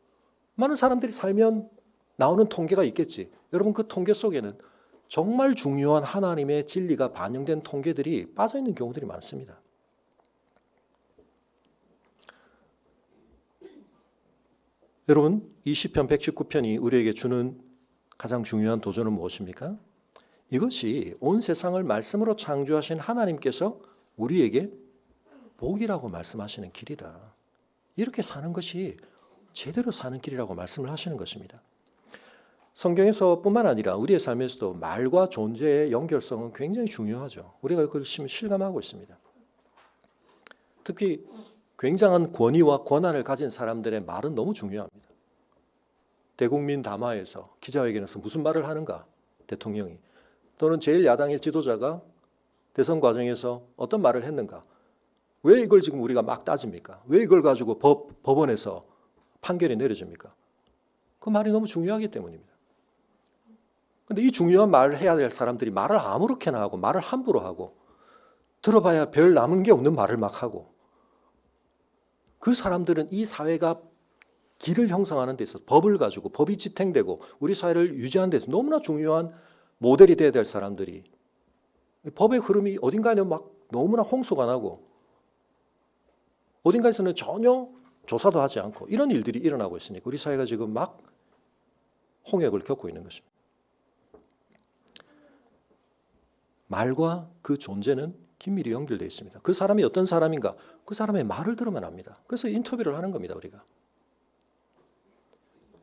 많은 사람들이 살면 나오는 통계가 있겠지. 여러분, 그 통계 속에는 정말 중요한 하나님의 진리가 반영된 통계들이 빠져있는 경우들이 많습니다. 여러분, 이 시편 119편이 우리에게 주는 가장 중요한 도전은 무엇입니까? 이것이 온 세상을 말씀으로 창조하신 하나님께서 우리에게 복이라고 말씀하시는 길이다. 이렇게 사는 것이 제대로 사는 길이라고 말씀을 하시는 것입니다. 성경에서 뿐만 아니라 우리의 삶에서도 말과 존재의 연결성은 굉장히 중요하죠. 우리가 그걸 실감하고 있습니다. 특히 굉장한 권위와 권한을 가진 사람들의 말은 너무 중요합니다. 대국민 담화에서, 기자회견에서 무슨 말을 하는가, 대통령이, 또는 제1야당의 지도자가 대선 과정에서 어떤 말을 했는가, 왜 이걸 지금 우리가 막 따집니까? 왜 이걸 가지고 법원에서 판결이 내려집니까? 그 말이 너무 중요하기 때문입니다. 근데 이 중요한 말을 해야 될 사람들이 말을 아무렇게나 하고 말을 함부로 하고 들어봐야 별 남은 게 없는 말을 막 하고, 그 사람들은 이 사회가 길을 형성하는 데 있어서 법을 가지고, 법이 지탱되고 우리 사회를 유지하는 데 있어서 너무나 중요한 모델이 돼야 될 사람들이 법의 흐름이 어딘가에는 막 너무나 홍수가 나고 어딘가에서는 전혀 조사도 하지 않고 이런 일들이 일어나고 있으니까 우리 사회가 지금 막 홍역을 겪고 있는 것입니다. 말과 그 존재는 긴밀히 연결되어 있습니다. 그 사람이 어떤 사람인가? 그 사람의 말을 들으면 압니다. 그래서 인터뷰를 하는 겁니다, 우리가.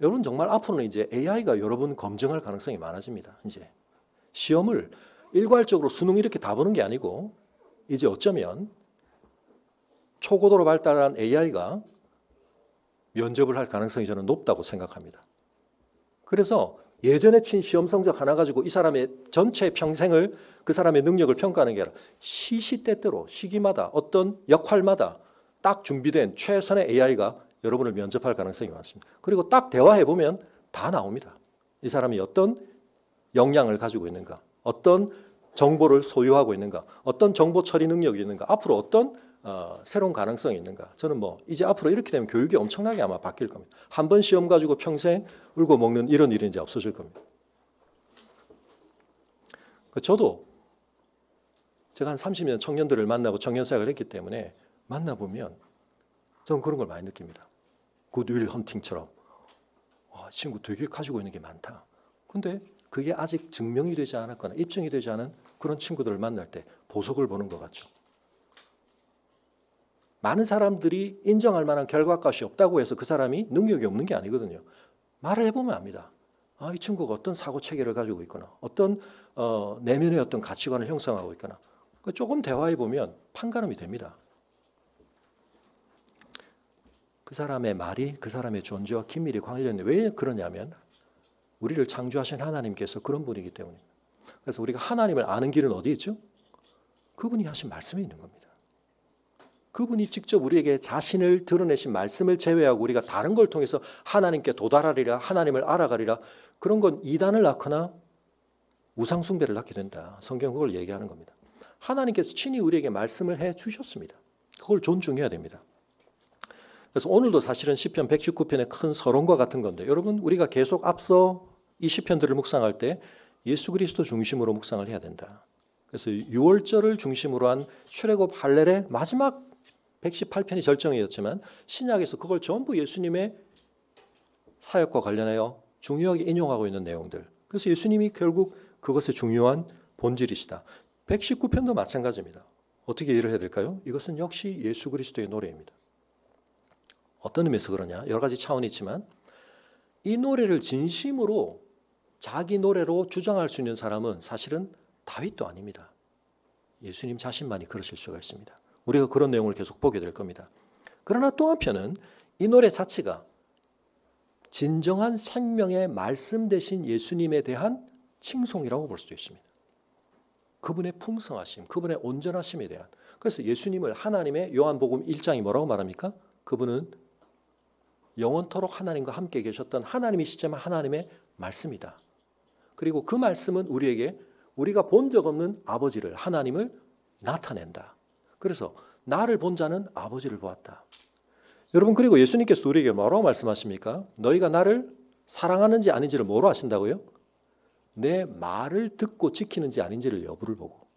여러분 정말 앞으로는 이제 AI가 여러분 검증할 가능성이 많아집니다. 이제 시험을 일괄적으로 수능 이렇게 다 보는 게 아니고 이제 어쩌면 초고도로 발달한 AI가 면접을 할 가능성이 저는 높다고 생각합니다. 그래서 예전에 친 시험 성적 하나 가지고 이 사람의 전체 평생을 그 사람의 능력을 평가하는 게 아니라 시시때때로 시기마다 어떤 역할마다 딱 준비된 최선의 AI가 여러분을 면접할 가능성이 많습니다. 그리고 딱 대화해보면 다 나옵니다. 이 사람이 어떤 역량을 가지고 있는가, 어떤 정보를 소유하고 있는가, 어떤 정보 처리 능력이 있는가, 앞으로 어떤 새로운 가능성이 있는가. 저는 이제 앞으로 이렇게 되면 교육이 엄청나게 아마 바뀔 겁니다. 한 번 시험 가지고 평생 울고 먹는 이런 일이 이제 없어질 겁니다. 저도 제가 한 30년 청년들을 만나고 청년사역을 했기 때문에 만나보면 저는 그런 걸 많이 느낍니다. 굿윌 헌팅처럼 이 친구 되게 가지고 있는 게 많다. 근데 그게 아직 증명이 되지 않았거나 입증이 되지 않은 그런 친구들을 만날 때 보석을 보는 것 같죠. 많은 사람들이 인정할 만한 결과값이 없다고 해서 그 사람이 능력이 없는 게 아니거든요. 말을 해보면 압니다. 이 친구가 어떤 사고체계를 가지고 있거나 어떤 내면의 어떤 가치관을 형성하고 있거나 조금 대화해보면 판가름이 됩니다. 그 사람의 말이 그 사람의 존재와 긴밀히 관련돼. 왜 그러냐면 우리를 창조하신 하나님께서 그런 분이기 때문입니다. 그래서 우리가 하나님을 아는 길은 어디 있죠? 그분이 하신 말씀에 있는 겁니다. 그분이 직접 우리에게 자신을 드러내신 말씀을 제외하고 우리가 다른 걸 통해서 하나님께 도달하리라, 하나님을 알아가리라, 그런 건 이단을 낳거나 우상숭배를 낳게 된다. 성경은 그걸 얘기하는 겁니다. 하나님께서 친히 우리에게 말씀을 해 주셨습니다. 그걸 존중해야 됩니다. 그래서 오늘도 사실은 시편 119편의 큰 서론과 같은 건데, 여러분 우리가 계속 앞서 이 시편들을 묵상할 때 예수 그리스도 중심으로 묵상을 해야 된다. 그래서 6월절을 중심으로 한 출애굽 할렐의 마지막 118편이 절정이었지만 신약에서 그걸 전부 예수님의 사역과 관련하여 중요하게 인용하고 있는 내용들. 그래서 예수님이 결국 그것의 중요한 본질이시다. 119편도 마찬가지입니다. 어떻게 이해를 해야 될까요? 이것은 역시 예수 그리스도의 노래입니다. 어떤 의미에서 그러냐? 여러 가지 차원이 있지만 이 노래를 진심으로 자기 노래로 주장할 수 있는 사람은 사실은 다윗도 아닙니다. 예수님 자신만이 그러실 수가 있습니다. 우리가 그런 내용을 계속 보게 될 겁니다. 그러나 또 한편은 이 노래 자체가 진정한 생명의 말씀 되신 예수님에 대한 칭송이라고 볼 수도 있습니다. 그분의 풍성하심, 그분의 온전하심에 대한. 그래서 예수님을 하나님의 요한복음 1장이 뭐라고 말합니까? 그분은 영원토록 하나님과 함께 계셨던 하나님이시지만 하나님의 말씀이다. 그리고 그 말씀은 우리에게 우리가 본 적 없는 아버지를, 하나님을 나타낸다. 그래서 나를 본 자는 아버지를 보았다. 여러분, 그리고 예수님께서 우리에게 뭐라고 말씀하십니까? 너희가 나를 사랑하는지 아닌지를 뭐로 아신다고요? 내 말을 듣고 지키는지 아닌지를 여부를 보고.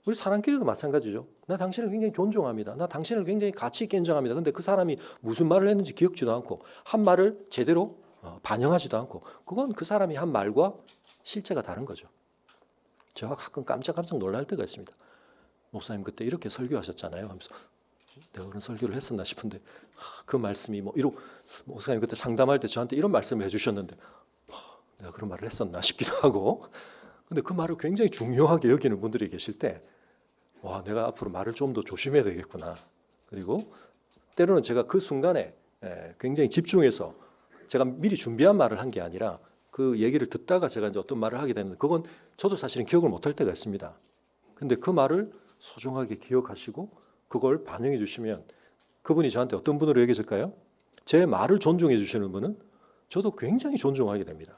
우리 사람끼리도 마찬가지죠. 나 당신을 굉장히 존중합니다. 나 당신을 굉장히 가치 있게 인정합니다. 근데 그 사람이 무슨 말을 했는지 기억지도 않고 한 말을 제대로 반영하지도 않고, 그건 그 사람이 한 말과 실제가 다른 거죠. 제가 가끔 깜짝깜짝 놀랄 때가 있습니다. 목사님 그때 이렇게 설교하셨잖아요 하면서 내가 그런 설교를 했었나 싶은데 그 말씀이 목사님 그때 상담할 때 저한테 이런 말씀을 해주셨는데 내가 그런 말을 했었나 싶기도 하고, 근데 그 말을 굉장히 중요하게 여기는 분들이 계실 때 내가 앞으로 말을 좀 더 조심해야 되겠구나. 그리고 때로는 제가 그 순간에 굉장히 집중해서 제가 미리 준비한 말을 한 게 아니라 그 얘기를 듣다가 제가 이제 어떤 말을 하게 되는데 그건 저도 사실은 기억을 못할 때가 있습니다. 근데 그 말을 소중하게 기억하시고 그걸 반영해 주시면 그분이 저한테 어떤 분으로 여겨질까요? 제 말을 존중해 주시는 분은 저도 굉장히 존중하게 됩니다.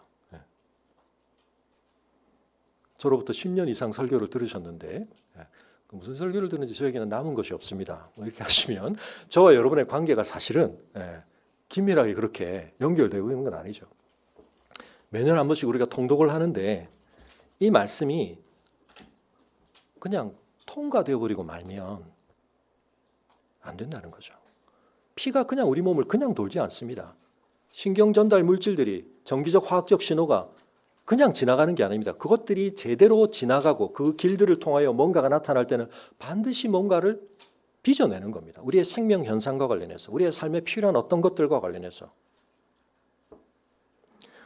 저로부터 10년 이상 설교를 들으셨는데 무슨 설교를 듣는지 저에게는 남은 것이 없습니다. 이렇게 하시면 저와 여러분의 관계가 사실은 긴밀하게 그렇게 연결되고 있는 건 아니죠. 매년 한 번씩 우리가 통독을 하는데 이 말씀이 그냥 통과되어 버리고 말면 안 된다는 거죠. 피가 그냥 우리 몸을 그냥 돌지 않습니다. 신경 전달 물질들이 정기적 화학적 신호가 그냥 지나가는 게 아닙니다. 그것들이 제대로 지나가고 그 길들을 통하여 뭔가가 나타날 때는 반드시 뭔가를 빚어내는 겁니다. 우리의 생명 현상과 관련해서, 우리의 삶에 필요한 어떤 것들과 관련해서.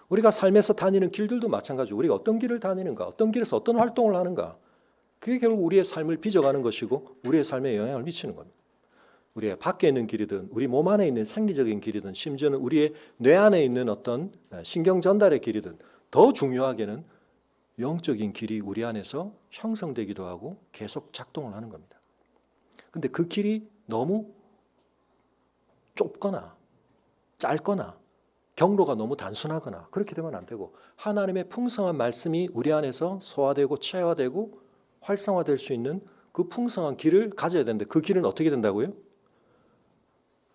우리가 삶에서 다니는 길들도 마찬가지고 우리가 어떤 길을 다니는가, 어떤 길에서 어떤 활동을 하는가, 그게 결국 우리의 삶을 빚어가는 것이고 우리의 삶에 영향을 미치는 겁니다. 우리의 밖에 있는 길이든 우리 몸 안에 있는 생리적인 길이든 심지어는 우리의 뇌 안에 있는 어떤 신경 전달의 길이든 더 중요하게는 영적인 길이 우리 안에서 형성되기도 하고 계속 작동을 하는 겁니다. 근데 그 길이 너무 좁거나 짧거나 경로가 너무 단순하거나 그렇게 되면 안 되고 하나님의 풍성한 말씀이 우리 안에서 소화되고 체화되고 활성화될 수 있는 그 풍성한 길을 가져야 되는데 그 길은 어떻게 된다고요?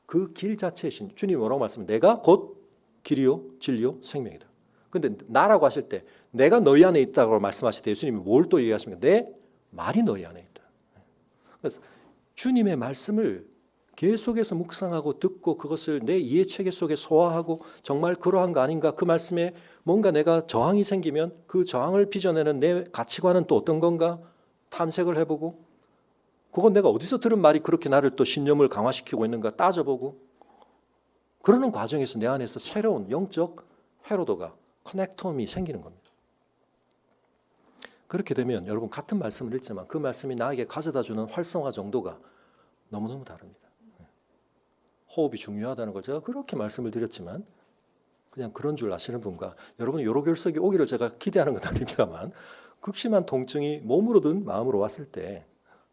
그 길 자체이신 주님이 뭐라고 말씀하세요? 내가 곧 길이요 진리요 생명이다. 근데 나라고 하실 때 내가 너희 안에 있다고 말씀하실 때 예수님이 뭘 또 얘기하십니까? 내 말이 너희 안에 있다. 그래서 주님의 말씀을 계속해서 묵상하고 듣고 그것을 내 이해체계 속에 소화하고 정말 그러한 거 아닌가, 그 말씀에 뭔가 내가 저항이 생기면 그 저항을 빚어내는 내 가치관은 또 어떤 건가 탐색을 해보고, 그건 내가 어디서 들은 말이 그렇게 나를 또 신념을 강화시키고 있는가 따져보고, 그러는 과정에서 내 안에서 새로운 영적 회로도가 커넥텀이 생기는 겁니다. 그렇게 되면 여러분 같은 말씀을 읽지만 그 말씀이 나에게 가져다주는 활성화 정도가 너무너무 다릅니다. 호흡이 중요하다는 걸 제가 그렇게 말씀을 드렸지만 그냥 그런 줄 아시는 분과 여러분이 요로결석이 오기를 제가 기대하는 건 아닙니다만 극심한 통증이 몸으로든 마음으로 왔을 때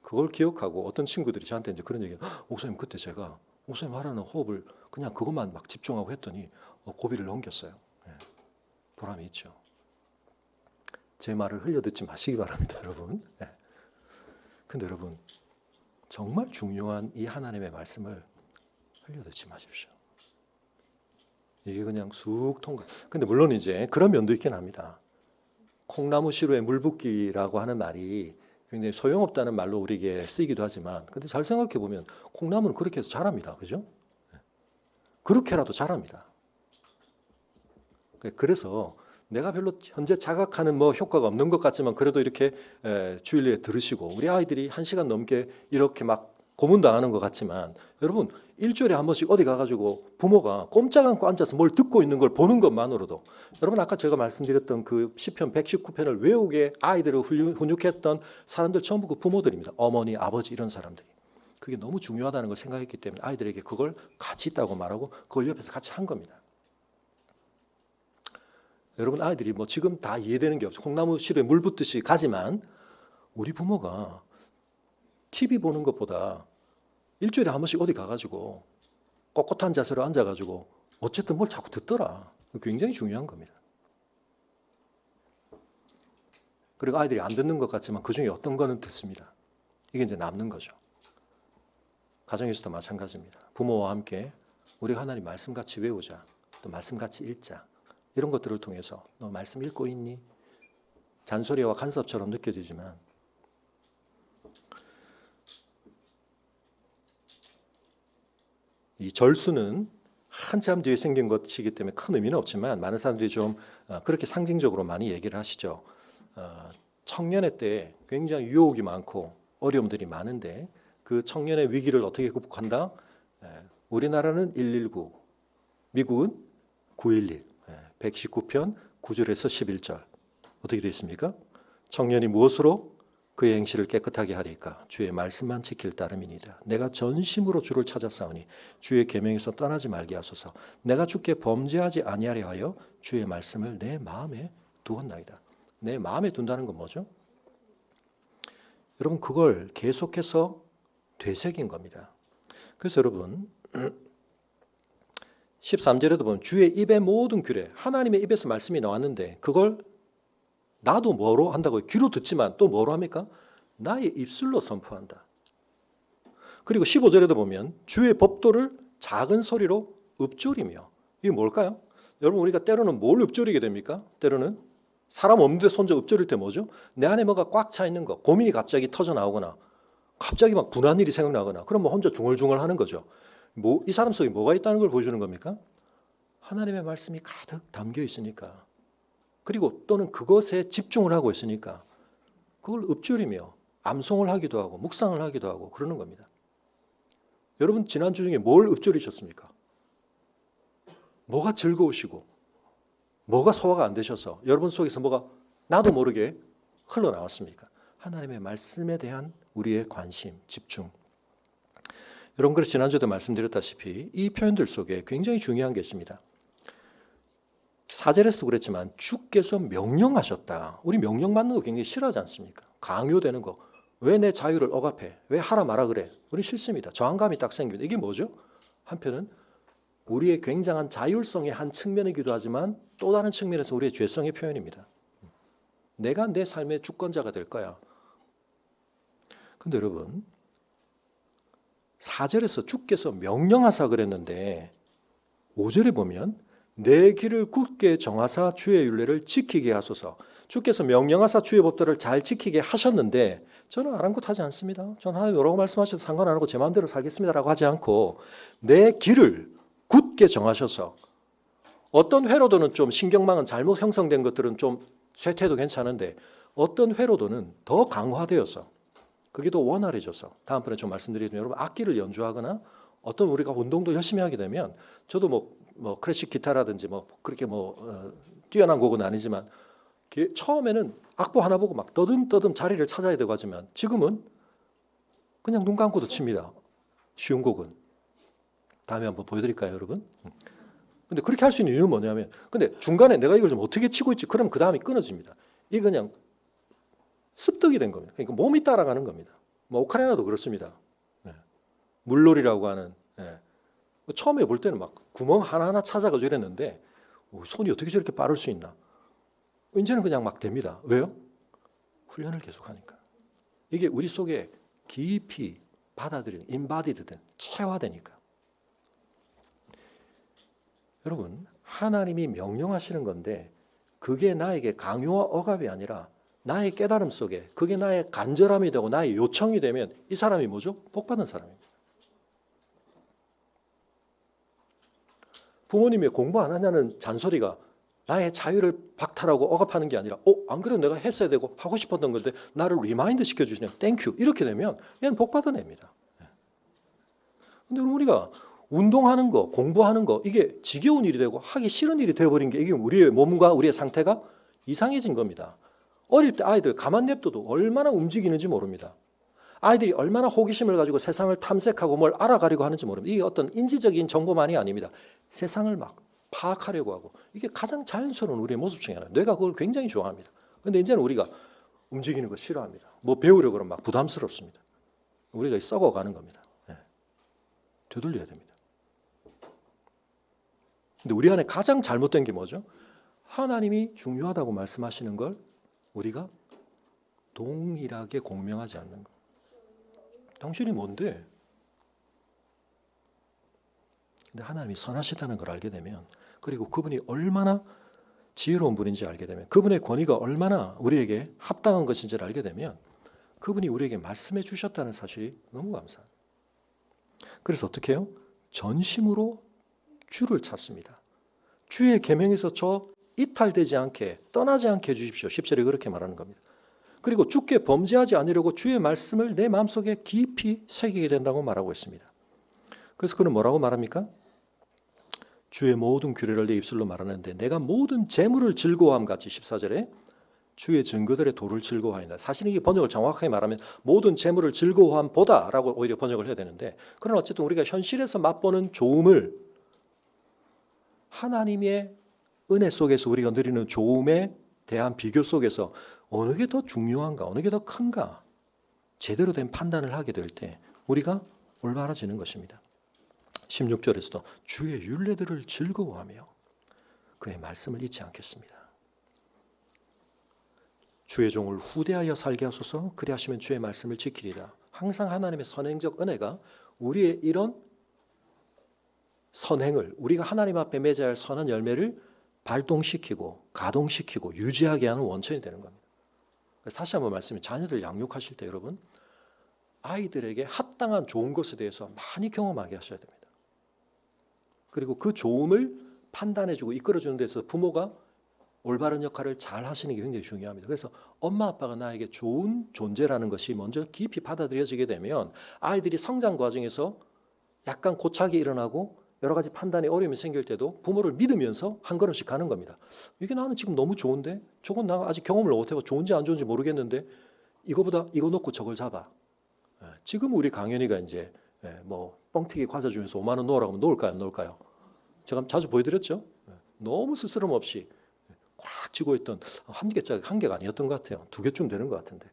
그걸 기억하고 어떤 친구들이 저한테 이제 그런 얘기를 목사님 그때 제가 목사님 하라는 호흡을 그냥 그것만 막 집중하고 했더니 고비를 넘겼어요. 네. 보람이 있죠. 제 말을 흘려듣지 마시기 바랍니다, 여러분. 네. 근데 여러분 정말 중요한 이 하나님의 말씀을 흘려듣지 마십시오. 이게 그냥 쑥 통과. 근데 물론 이제 그런 면도 있긴 합니다. 콩나무 시루에 물 붓기라고 하는 말이 굉장히 소용없다는 말로 우리에게 쓰이기도 하지만, 근데 잘 생각해 보면 콩나무는 그렇게 해서 자랍니다, 그죠? 그렇게라도 자랍니다. 그래서 내가 별로 현재 자각하는 뭐 효과가 없는 것 같지만 그래도 이렇게 주일에 들으시고 우리 아이들이 1시간 넘게 이렇게 막 고문당하는 것 같지만 여러분 일주일에 한 번씩 어디 가가지고 부모가 꼼짝 않고 앉아서 뭘 듣고 있는 걸 보는 것만으로도, 여러분 아까 제가 말씀드렸던 그 시편 119편을 외우게 아이들을 훈육했던 사람들 전부 그 부모들입니다. 어머니, 아버지 이런 사람들이. 그게 너무 중요하다는 걸 생각했기 때문에 아이들에게 그걸 같이 있다고 말하고 그걸 옆에서 같이 한 겁니다. 여러분 아이들이 뭐 지금 다 이해되는 게 없죠. 콩나무 시루에 물 붓듯이 가지만 우리 부모가 TV 보는 것보다 일주일에 한 번씩 어디 가가지고 꼿꼿한 자세로 앉아가지고 어쨌든 뭘 자꾸 듣더라. 굉장히 중요한 겁니다. 그리고 아이들이 안 듣는 것 같지만 그중에 어떤 거는 듣습니다. 이게 이제 남는 거죠. 가정에서도 마찬가지입니다. 부모와 함께 우리가 하나님 말씀같이 외우자. 또 말씀같이 읽자. 이런 것들을 통해서 너 말씀 읽고 있니? 잔소리와 간섭처럼 느껴지지만 이 절수는 한참 뒤에 생긴 것이기 때문에 큰 의미는 없지만 많은 사람들이 좀 그렇게 상징적으로 많이 얘기를 하시죠. 청년의 때 굉장히 유혹이 많고 어려움들이 많은데 그 청년의 위기를 어떻게 극복한다? 우리나라는 119, 미국은 911, 119편 9절에서 11절 어떻게 되어 있습니까? 청년이 무엇으로 그의 행실을 깨끗하게 하리까? 주의 말씀만 지킬 따름이니이다. 내가 전심으로 주를 찾았사오니 주의 계명에서 떠나지 말게 하소서. 내가 주께 범죄하지 아니하려 하여 주의 말씀을 내 마음에 두었나이다. 내 마음에 둔다는 건 뭐죠? 여러분 그걸 계속해서 되새긴 겁니다. 그래서 여러분 13절에도 보면 주의 입의 모든 규례, 하나님의 입에서 말씀이 나왔는데 그걸 나도 뭐로 한다고요? 귀로 듣지만 또 뭐로 합니까? 나의 입술로 선포한다. 그리고 15절에도 보면 주의 법도를 작은 소리로 읊조리며, 이게 뭘까요? 여러분 우리가 때로는 뭘 읊조리게 됩니까? 때로는 사람 없는데 손자 읊조릴 때 뭐죠? 내 안에 뭐가 꽉 차 있는 거, 고민이 갑자기 터져 나오거나 갑자기 막 분한 일이 생각나거나 그럼 뭐 혼자 중얼중얼 하는 거죠. 뭐 이 사람 속에 뭐가 있다는 걸 보여주는 겁니까? 하나님의 말씀이 가득 담겨 있으니까, 그리고 또는 그것에 집중을 하고 있으니까 그걸 읊조리며 암송을 하기도 하고 묵상을 하기도 하고 그러는 겁니다. 여러분 지난주 중에 뭘 읊조리셨습니까? 뭐가 즐거우시고 뭐가 소화가 안 되셔서 여러분 속에서 뭐가 나도 모르게 흘러나왔습니까? 하나님의 말씀에 대한 우리의 관심, 집중. 여러분, 그래서 지난주에도 말씀드렸다시피 이 표현들 속에 굉장히 중요한 게 있습니다. 4절에서도 그랬지만 주께서 명령하셨다. 우리 명령 받는 거 굉장히 싫어하지 않습니까? 강요되는 거. 왜 내 자유를 억압해? 왜 하라 마라 그래? 우리 싫습니다. 저항감이 딱 생깁니다. 이게 뭐죠? 한편은 우리의 굉장한 자율성의 한 측면이기도 하지만 또 다른 측면에서 우리의 죄성의 표현입니다. 내가 내 삶의 주권자가 될 거야. 근데 여러분 4절에서 주께서 명령하사 그랬는데 5절에 보면 내 길을 굳게 정하사 주의 율례를 지키게 하소서. 주께서 명령하사 주의 법도를 잘 지키게 하셨는데 저는 아랑곳하지 않습니다. 저는 하나님 뭐라고 말씀하셔도 상관 안 하고 제 마음대로 살겠습니다라고 하지 않고 내 길을 굳게 정하셔서, 어떤 회로도는 좀 신경망은 잘못 형성된 것들은 좀 쇠퇴해도 괜찮은데 어떤 회로도는 더 강화되어서 그게 더 원활해져서, 다음번에 좀 말씀드리면 여러분 악기를 연주하거나 어떤 우리가 운동도 열심히 하게 되면, 저도 뭐 클래식 기타라든지 뭐 그렇게 뛰어난 곡은 아니지만 처음에는 악보 하나 보고 막 떠듬떠듬 자리를 찾아야 되고 하지만 지금은 그냥 눈 감고도 칩니다. 쉬운 곡은. 다음에 한번 보여드릴까요, 여러분? 근데 그렇게 할 수 있는 이유는 뭐냐면, 근데 중간에 내가 이걸 좀 어떻게 치고 있지, 그럼 그 다음이 끊어집니다. 이게 그냥 습득이 된 겁니다. 그러니까 몸이 따라가는 겁니다. 뭐 오카리나도 그렇습니다. 네. 물놀이라고 하는. 네. 처음에 볼 때는 막 구멍 하나하나 찾아가지고 이랬는데 손이 어떻게 저렇게 빠를 수 있나? 이제는 그냥 막 됩니다. 왜요? 훈련을 계속하니까. 이게 우리 속에 깊이 받아들이는, 인바디드된, 체화되니까. 여러분, 하나님이 명령하시는 건데 그게 나에게 강요와 억압이 아니라 나의 깨달음 속에 그게 나의 간절함이 되고 나의 요청이 되면 이 사람이 뭐죠? 복받은 사람입니다. 부모님이 공부 안 하냐는 잔소리가 나의 자유를 박탈하고 억압하는 게 아니라 안 그래도 내가 했어야 되고 하고 싶었던 건데 나를 리마인드 시켜주시네요. 땡큐. 이렇게 되면 얘는 복받은 애입니다. 근데 우리가 운동하는 거, 공부하는 거 이게 지겨운 일이 되고 하기 싫은 일이 되어버린 게 이게 우리의 몸과 우리의 상태가 이상해진 겁니다. 어릴 때 아이들 가만 냅둬도 얼마나 움직이는지 모릅니다. 아이들이 얼마나 호기심을 가지고 세상을 탐색하고 뭘 알아가려고 하는지 모릅니다. 이게 어떤 인지적인 정보만이 아닙니다. 세상을 막 파악하려고 하고, 이게 가장 자연스러운 우리의 모습 중에 하나예요. 뇌가 그걸 굉장히 좋아합니다. 그런데 이제는 우리가 움직이는 거 싫어합니다. 뭐 배우려고 그러면 막 부담스럽습니다. 우리가 썩어가는 겁니다. 되돌려야 됩니다. 근데 우리 안에 가장 잘못된 게 뭐죠? 하나님이 중요하다고 말씀하시는 걸 우리가 동일하게 공명하지 않는 것. 당신이 뭔데? 근데 하나님이 선하시다는 걸 알게 되면, 그리고 그분이 얼마나 지혜로운 분인지 알게 되면, 그분의 권위가 얼마나 우리에게 합당한 것인지를 알게 되면 그분이 우리에게 말씀해 주셨다는 사실이 너무 감사합니다. 그래서 어떻게 해요? 전심으로 주를 찾습니다. 주의 계명에서 저 이탈되지 않게, 떠나지 않게 해주십시오. 10절에 그렇게 말하는 겁니다. 그리고 주께 범죄하지 않으려고 주의 말씀을 내 마음속에 깊이 새기게 된다고 말하고 있습니다. 그래서 그는 뭐라고 말합니까? 주의 모든 규례를 내 입술로 말하는데 내가 모든 재물을 즐거워함 같이 14절에 주의 증거들의 도를 즐거워하이다. 사실 이게 번역을 정확하게 말하면 모든 재물을 즐거워함 보다라고 오히려 번역을 해야 되는데, 그러나 어쨌든 우리가 현실에서 맛보는 좋음을, 하나님의 은혜 속에서 우리가 누리는 좋음에 대한 비교 속에서 어느 게 더 중요한가, 어느 게 더 큰가 제대로 된 판단을 하게 될 때 우리가 올바라지는 것입니다. 16절에서도 주의 율례들을 즐거워하며 그의 말씀을 잊지 않겠습니다. 주의 종을 후대하여 살게 하소서. 그리하시면 주의 말씀을 지키리라. 항상 하나님의 선행적 은혜가 우리의 이런 선행을, 우리가 하나님 앞에 맺어야 할 선한 열매를 발동시키고 가동시키고 유지하게 하는 원천이 되는 겁니다. 다시 한번 말씀드리면 자녀들 양육하실 때 여러분 아이들에게 합당한 좋은 것에 대해서 많이 경험하게 하셔야 됩니다. 그리고 그 좋음을 판단해주고 이끌어주는 데서 부모가 올바른 역할을 잘 하시는 게 굉장히 중요합니다. 그래서 엄마 아빠가 나에게 좋은 존재라는 것이 먼저 깊이 받아들여지게 되면 아이들이 성장 과정에서 약간 고착이 일어나고 여러 가지 판단에 어려움이 생길 때도 부모를 믿으면서 한 걸음씩 가는 겁니다. 이게 나는 지금 너무 좋은데 저건 나 아직 경험을 못해서 좋은지 안 좋은지 모르겠는데 이거보다 이거 놓고 저걸 잡아. 지금 우리 강연이가 이제 뭐 뻥튀기 과자 중에서 5만 원 놓으라고 하면 놓을까요? 안 놓을까요? 제가 자주 보여드렸죠. 너무 스스럼 없이 꽉 쥐고 있던 한 개짜리 한 개가 아니었던 것 같아요. 2개쯤 되는 것 같은데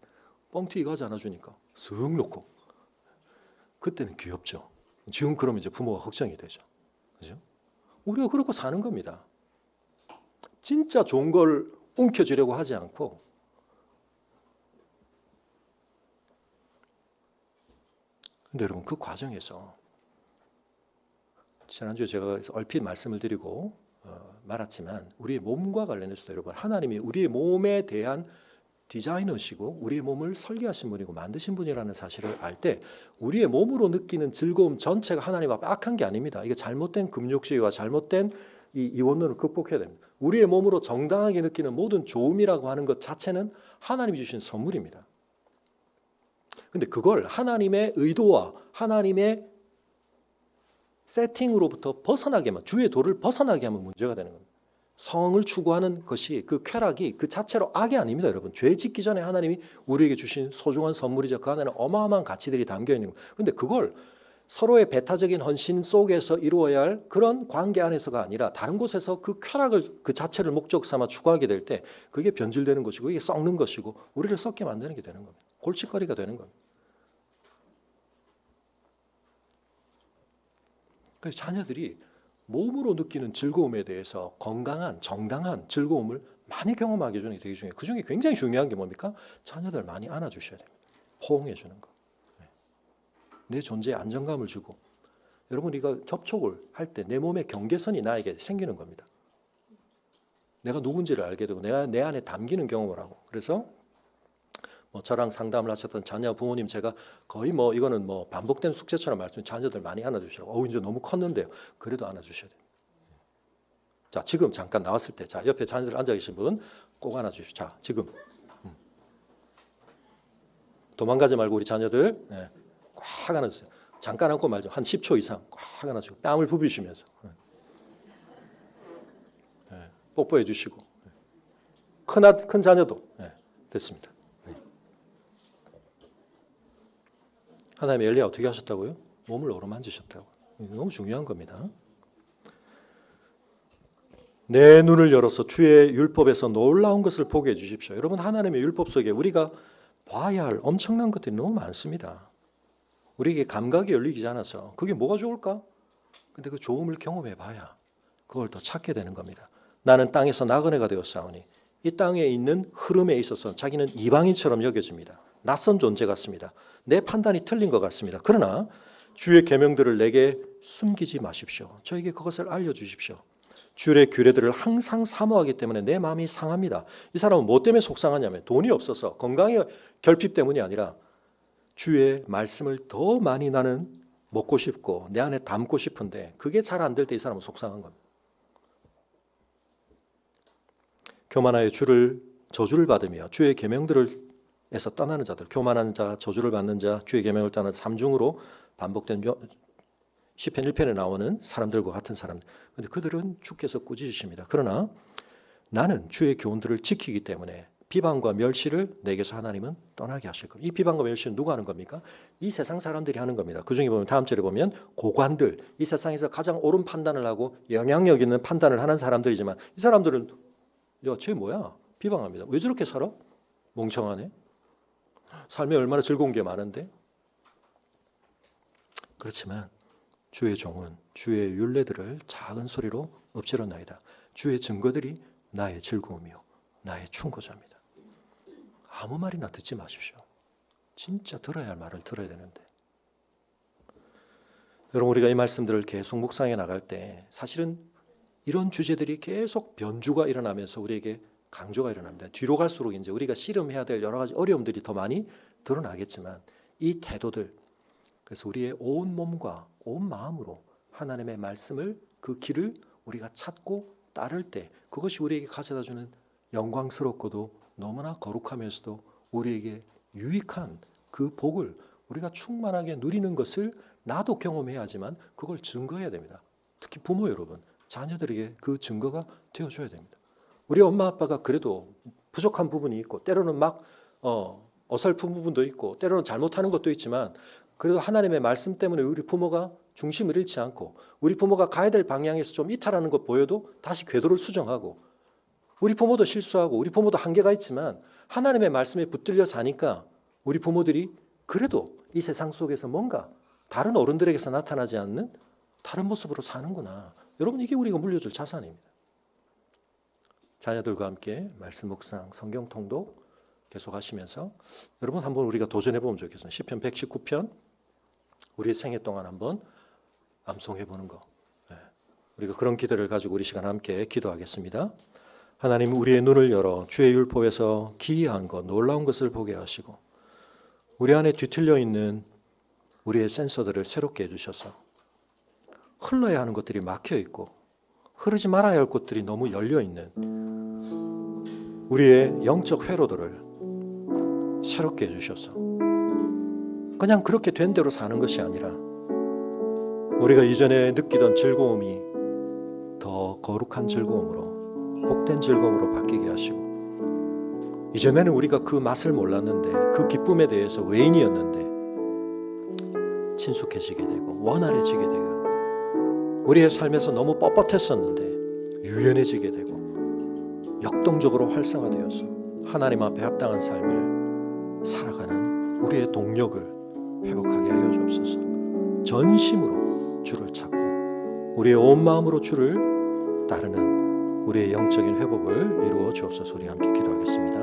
뻥튀기 과자 하나 주니까 쓱 놓고 그때는 귀엽죠. 지금 그러면 이제 부모가 걱정이 되죠. 그죠? 우리가 그렇고 사는 겁니다. 진짜 좋은 걸 움켜쥐려고 하지 않고 근데 여러분 그 과정에서 지난주에 제가 얼핏 말씀을 드리고 말았지만 우리의 몸과 관련해서도 여러분 하나님이 우리의 몸에 대한 디자이너시고 우리의 몸을 설계하신 분이고 만드신 분이라는 사실을 알 때 우리의 몸으로 느끼는 즐거움 전체가 하나님 앞에 악한 게 아닙니다. 이게 잘못된 금욕주의와 잘못된 이 이원론을 극복해야 됩니다. 우리의 몸으로 정당하게 느끼는 모든 좋음이라고 하는 것 자체는 하나님이 주신 선물입니다. 근데 그걸 하나님의 의도와 하나님의 세팅으로부터 벗어나게 하면 주의 도를 벗어나게 하면 문제가 되는 겁니다. 성을 추구하는 것이 그 쾌락이 그 자체로 악이 아닙니다, 여러분. 죄 짓기 전에 하나님이 우리에게 주신 소중한 선물이죠. 그 안에는 어마어마한 가치들이 담겨 있는 거예요. 그런데 그걸 서로의 배타적인 헌신 속에서 이루어야 할 그런 관계 안에서가 아니라 다른 곳에서 그 쾌락을 그 자체를 목적 삼아 추구하게 될 때 그게 변질되는 것이고 이게 썩는 것이고 우리를 썩게 만드는 게 되는 겁니다. 골칫거리가 되는 겁니다. 그래서 자녀들이 몸으로 느끼는 즐거움에 대해서 건강한 정당한 즐거움을 많이 경험하게 해주는 게 되게 중요해요. 그중에 굉장히 중요한 게 뭡니까? 자녀들 많이 안아주셔야 됩니다. 포옹해 주는 거. 내 존재에 안정감을 주고 여러분 이거 접촉을 할 때 내 몸의 경계선이 나에게 생기는 겁니다. 내가 누군지를 알게 되고 내가 내 안에 담기는 경험을 하고 그래서 뭐 저랑 상담을 하셨던 자녀 부모님 제가 거의 뭐 이거는 뭐 반복된 숙제처럼 말씀 자녀들 많이 안아주시라고 이제 너무 컸는데요. 그래도 안아주셔야 됩니다. 자 지금 잠깐 나왔을 때 자 옆에 자녀들 앉아 계신 분 꼭 안아주십시오. 자 지금 도망가지 말고 우리 자녀들 꽉 안아주세요. 잠깐 안고 말죠. 한 10초 이상 꽉 안아주고 뺨을 부비시면서 뽀뽀해 주시고 큰 자녀도 됐습니다. 하나님의 엘리야 어떻게 하셨다고요? 몸을 어루만지셨다고. 너무 중요한 겁니다. 내 눈을 열어서 주의 율법에서 놀라운 것을 보게 해주십시오. 여러분 하나님의 율법 속에 우리가 봐야 할 엄청난 것들이 너무 많습니다. 우리에게 감각이 열리지 않아서 그게 뭐가 좋을까? 근데 그 좋음을 경험해 봐야 그걸 더 찾게 되는 겁니다. 나는 땅에서 나그네가 되었사오니 이 땅에 있는 흐름에 있어서 자기는 이방인처럼 여겨집니다. 낯선 존재 같습니다. 내 판단이 틀린 것 같습니다. 그러나 주의 계명들을 내게 숨기지 마십시오. 저에게 그것을 알려주십시오. 주의 규례들을 항상 사모하기 때문에 내 마음이 상합니다. 이 사람은 뭐 때문에 속상하냐면 돈이 없어서 건강의 결핍 때문이 아니라 주의 말씀을 더 많이 나는 먹고 싶고 내 안에 담고 싶은데 그게 잘 안 될 때 이 사람은 속상한 겁니다. 교만하여 주를 저주를 받으며 주의 계명들에서 떠나는 자들, 교만한 자, 저주를 받는 자, 주의 계명을 떠나는 삼중으로 반복된 시편 1편에 나오는 사람들과 같은 사람들. 그런데 그들은 주께서 꾸짖으십니다. 그러나 나는 주의 교훈들을 지키기 때문에 비방과 멸시를 내게서 하나님은 떠나게 하실 겁니다. 이 비방과 멸시는 누가 하는 겁니까? 이 세상 사람들이 하는 겁니다. 그중에 보면 다음 절에 보면 고관들, 이 세상에서 가장 옳은 판단을 하고 영향력 있는 판단을 하는 사람들이지만 이 사람들은 야, 쟤 뭐야? 비방합니다. 왜 저렇게 살아? 멍청하네. 삶에 얼마나 즐거운 게 많은데. 그렇지만 주의 종은 주의 율례들을 작은 소리로 엎지렀나이다. 주의 증거들이 나의 즐거움이요 나의 충고자입니다. 아무 말이나 듣지 마십시오. 진짜 들어야 할 말을 들어야 되는데. 여러분 우리가 이 말씀들을 계속 묵상해 나갈 때 사실은 이런 주제들이 계속 변주가 일어나면서 우리에게 강조가 일어납니다. 뒤로 갈수록 이제 우리가 씨름해야 될 여러 가지 어려움들이 더 많이 드러나겠지만 이 태도들, 그래서 우리의 온 몸과 온 마음으로 하나님의 말씀을 그 길을 우리가 찾고 따를 때 그것이 우리에게 가져다주는 영광스럽고도 너무나 거룩하면서도 우리에게 유익한 그 복을 우리가 충만하게 누리는 것을 나도 경험해야 하지만 그걸 증거해야 됩니다. 특히 부모 여러분, 자녀들에게 그 증거가 되어줘야 됩니다. 우리 엄마 아빠가 그래도 부족한 부분이 있고 때로는 막 어설픈 부분도 있고 때로는 잘못하는 것도 있지만 그래도 하나님의 말씀 때문에 우리 부모가 중심을 잃지 않고 우리 부모가 가야 될 방향에서 좀 이탈하는 것 보여도 다시 궤도를 수정하고 우리 부모도 실수하고 우리 부모도 한계가 있지만 하나님의 말씀에 붙들려 사니까 우리 부모들이 그래도 이 세상 속에서 뭔가 다른 어른들에게서 나타나지 않는 다른 모습으로 사는구나. 여러분 이게 우리가 물려줄 자산입니다. 자녀들과 함께 말씀 묵상, 성경 통독 계속하시면서 여러분 한번 우리가 도전해보면 좋겠습니다. 시편 119편 우리의 생애 동안 한번 암송해보는 거. 우리가 그런 기대를 가지고 우리 시간 함께 기도하겠습니다. 하나님 우리의 눈을 열어 주의 율법에서 기이한 것, 놀라운 것을 보게 하시고 우리 안에 뒤틀려 있는 우리의 센서들을 새롭게 해주셔서 흘러야 하는 것들이 막혀 있고 흐르지 말아야 할 곳들이 너무 열려 있는 우리의 영적 회로들을 새롭게 해주셔서 그냥 그렇게 된 대로 사는 것이 아니라 우리가 이전에 느끼던 즐거움이 더 거룩한 즐거움으로 복된 즐거움으로 바뀌게 하시고 이전에는 우리가 그 맛을 몰랐는데 그 기쁨에 대해서 외인이었는데 친숙해지게 되고 원활해지게 되고 우리의 삶에서 너무 뻣뻣했었는데 유연해지게 되고 역동적으로 활성화되어서 하나님 앞에 합당한 삶을 살아가는 우리의 동력을 회복하게 하여 주옵소서. 전심으로 주를 찾고 우리의 온 마음으로 주를 따르는 우리의 영적인 회복을 이루어 주옵소서. 우리 함께 기도하겠습니다.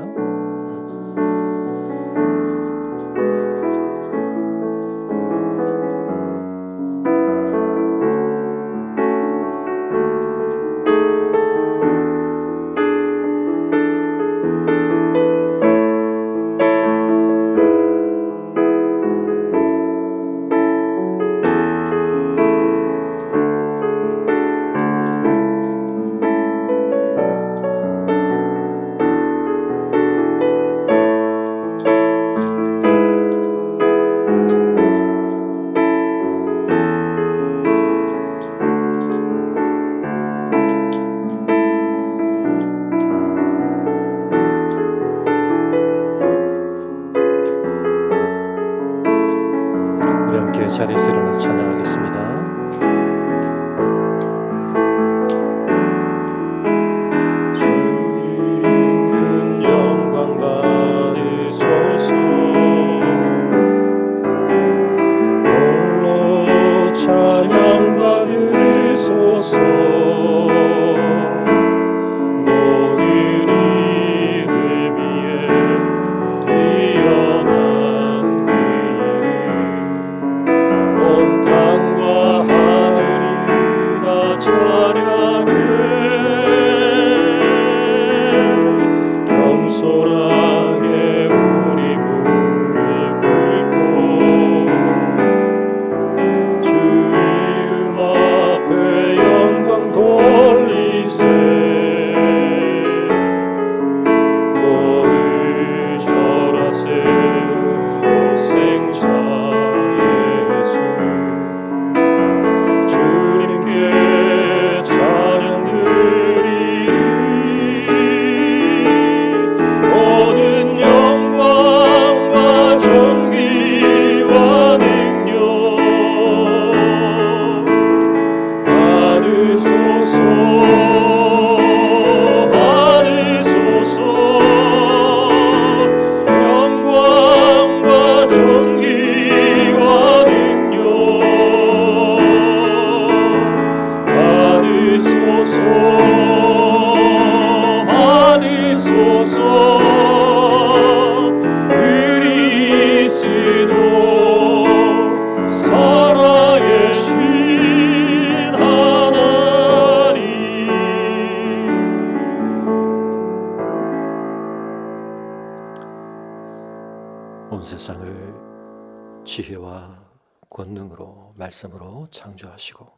온 세상을 지혜와 권능으로 말씀으로 창조하시고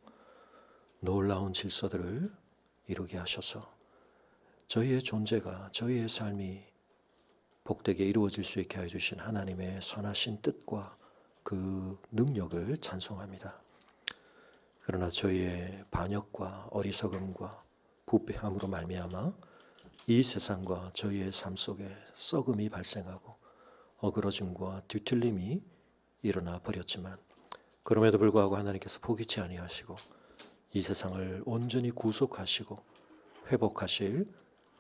놀라운 질서들을 이루게 하셔서 저희의 존재가, 저희의 삶이 복되게 이루어질 수 있게 해주신 하나님의 선하신 뜻과 그 능력을 찬송합니다. 그러나 저희의 반역과 어리석음과 부패함으로 말미암아 이 세상과 저희의 삶 속에 썩음이 발생하고 어그러짐과 뒤틀림이 일어나 버렸지만, 그럼에도 불구하고 하나님께서 포기치 아니하시고 이 세상을 온전히 구속하시고 회복하실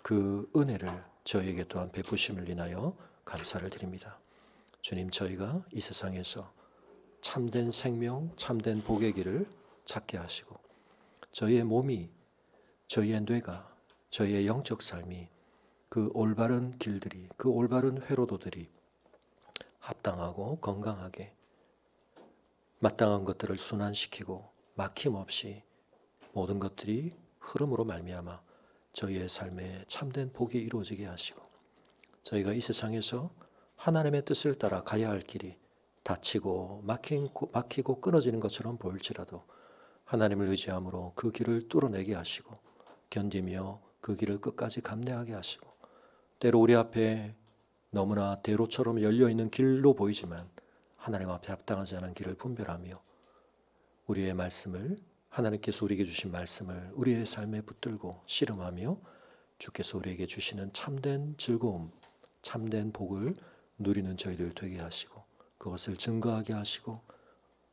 그 은혜를 저희에게 또한 베푸심을 인하여 감사를 드립니다. 주님, 저희가 이 세상에서 참된 생명, 참된 복의 길을 찾게 하시고 저희의 몸이, 저희의 뇌가, 저희의 영적 삶이 그 올바른 길들이, 그 올바른 회로도들이 합당하고 건강하게 마땅한 것들을 순환시키고 막힘없이 모든 것들이 흐름으로 말미암아 저희의 삶에 참된 복이 이루어지게 하시고, 저희가 이 세상에서 하나님의 뜻을 따라 가야 할 길이 닫히고 막히고 끊어지는 것처럼 보일지라도 하나님을 의지함으로 그 길을 뚫어내게 하시고 견디며 그 길을 끝까지 감내하게 하시고, 때로 우리 앞에 너무나 대로처럼 열려있는 길로 보이지만 하나님 앞에 합당하지 않은 길을 분별하며 우리의 말씀을, 하나님께서 우리에게 주신 말씀을 우리의 삶에 붙들고 씨름하며 주께서 우리에게 주시는 참된 즐거움, 참된 복을 누리는 저희들 되게 하시고 그것을 증거하게 하시고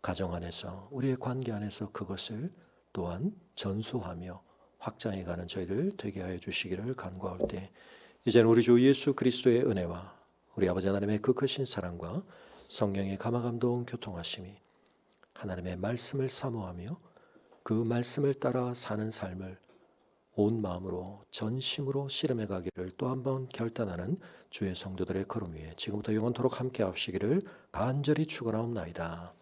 가정 안에서, 우리의 관계 안에서 그것을 또한 전수하며 확장해가는 저희들 되게 하여 주시기를 간구할 때, 이제는 우리 주 예수 그리스도의 은혜와 우리 아버지 하나님의 그 크신 사랑과 성령의 감화감동 교통하심이 하나님의 말씀을 사모하며 그 말씀을 따라 사는 삶을 온 마음으로 전심으로 씨름해 가기를 또 한 번 결단하는 주의 성도들의 걸음 위에 지금부터 영원토록 함께 하시기를 간절히 축원하옵나이다.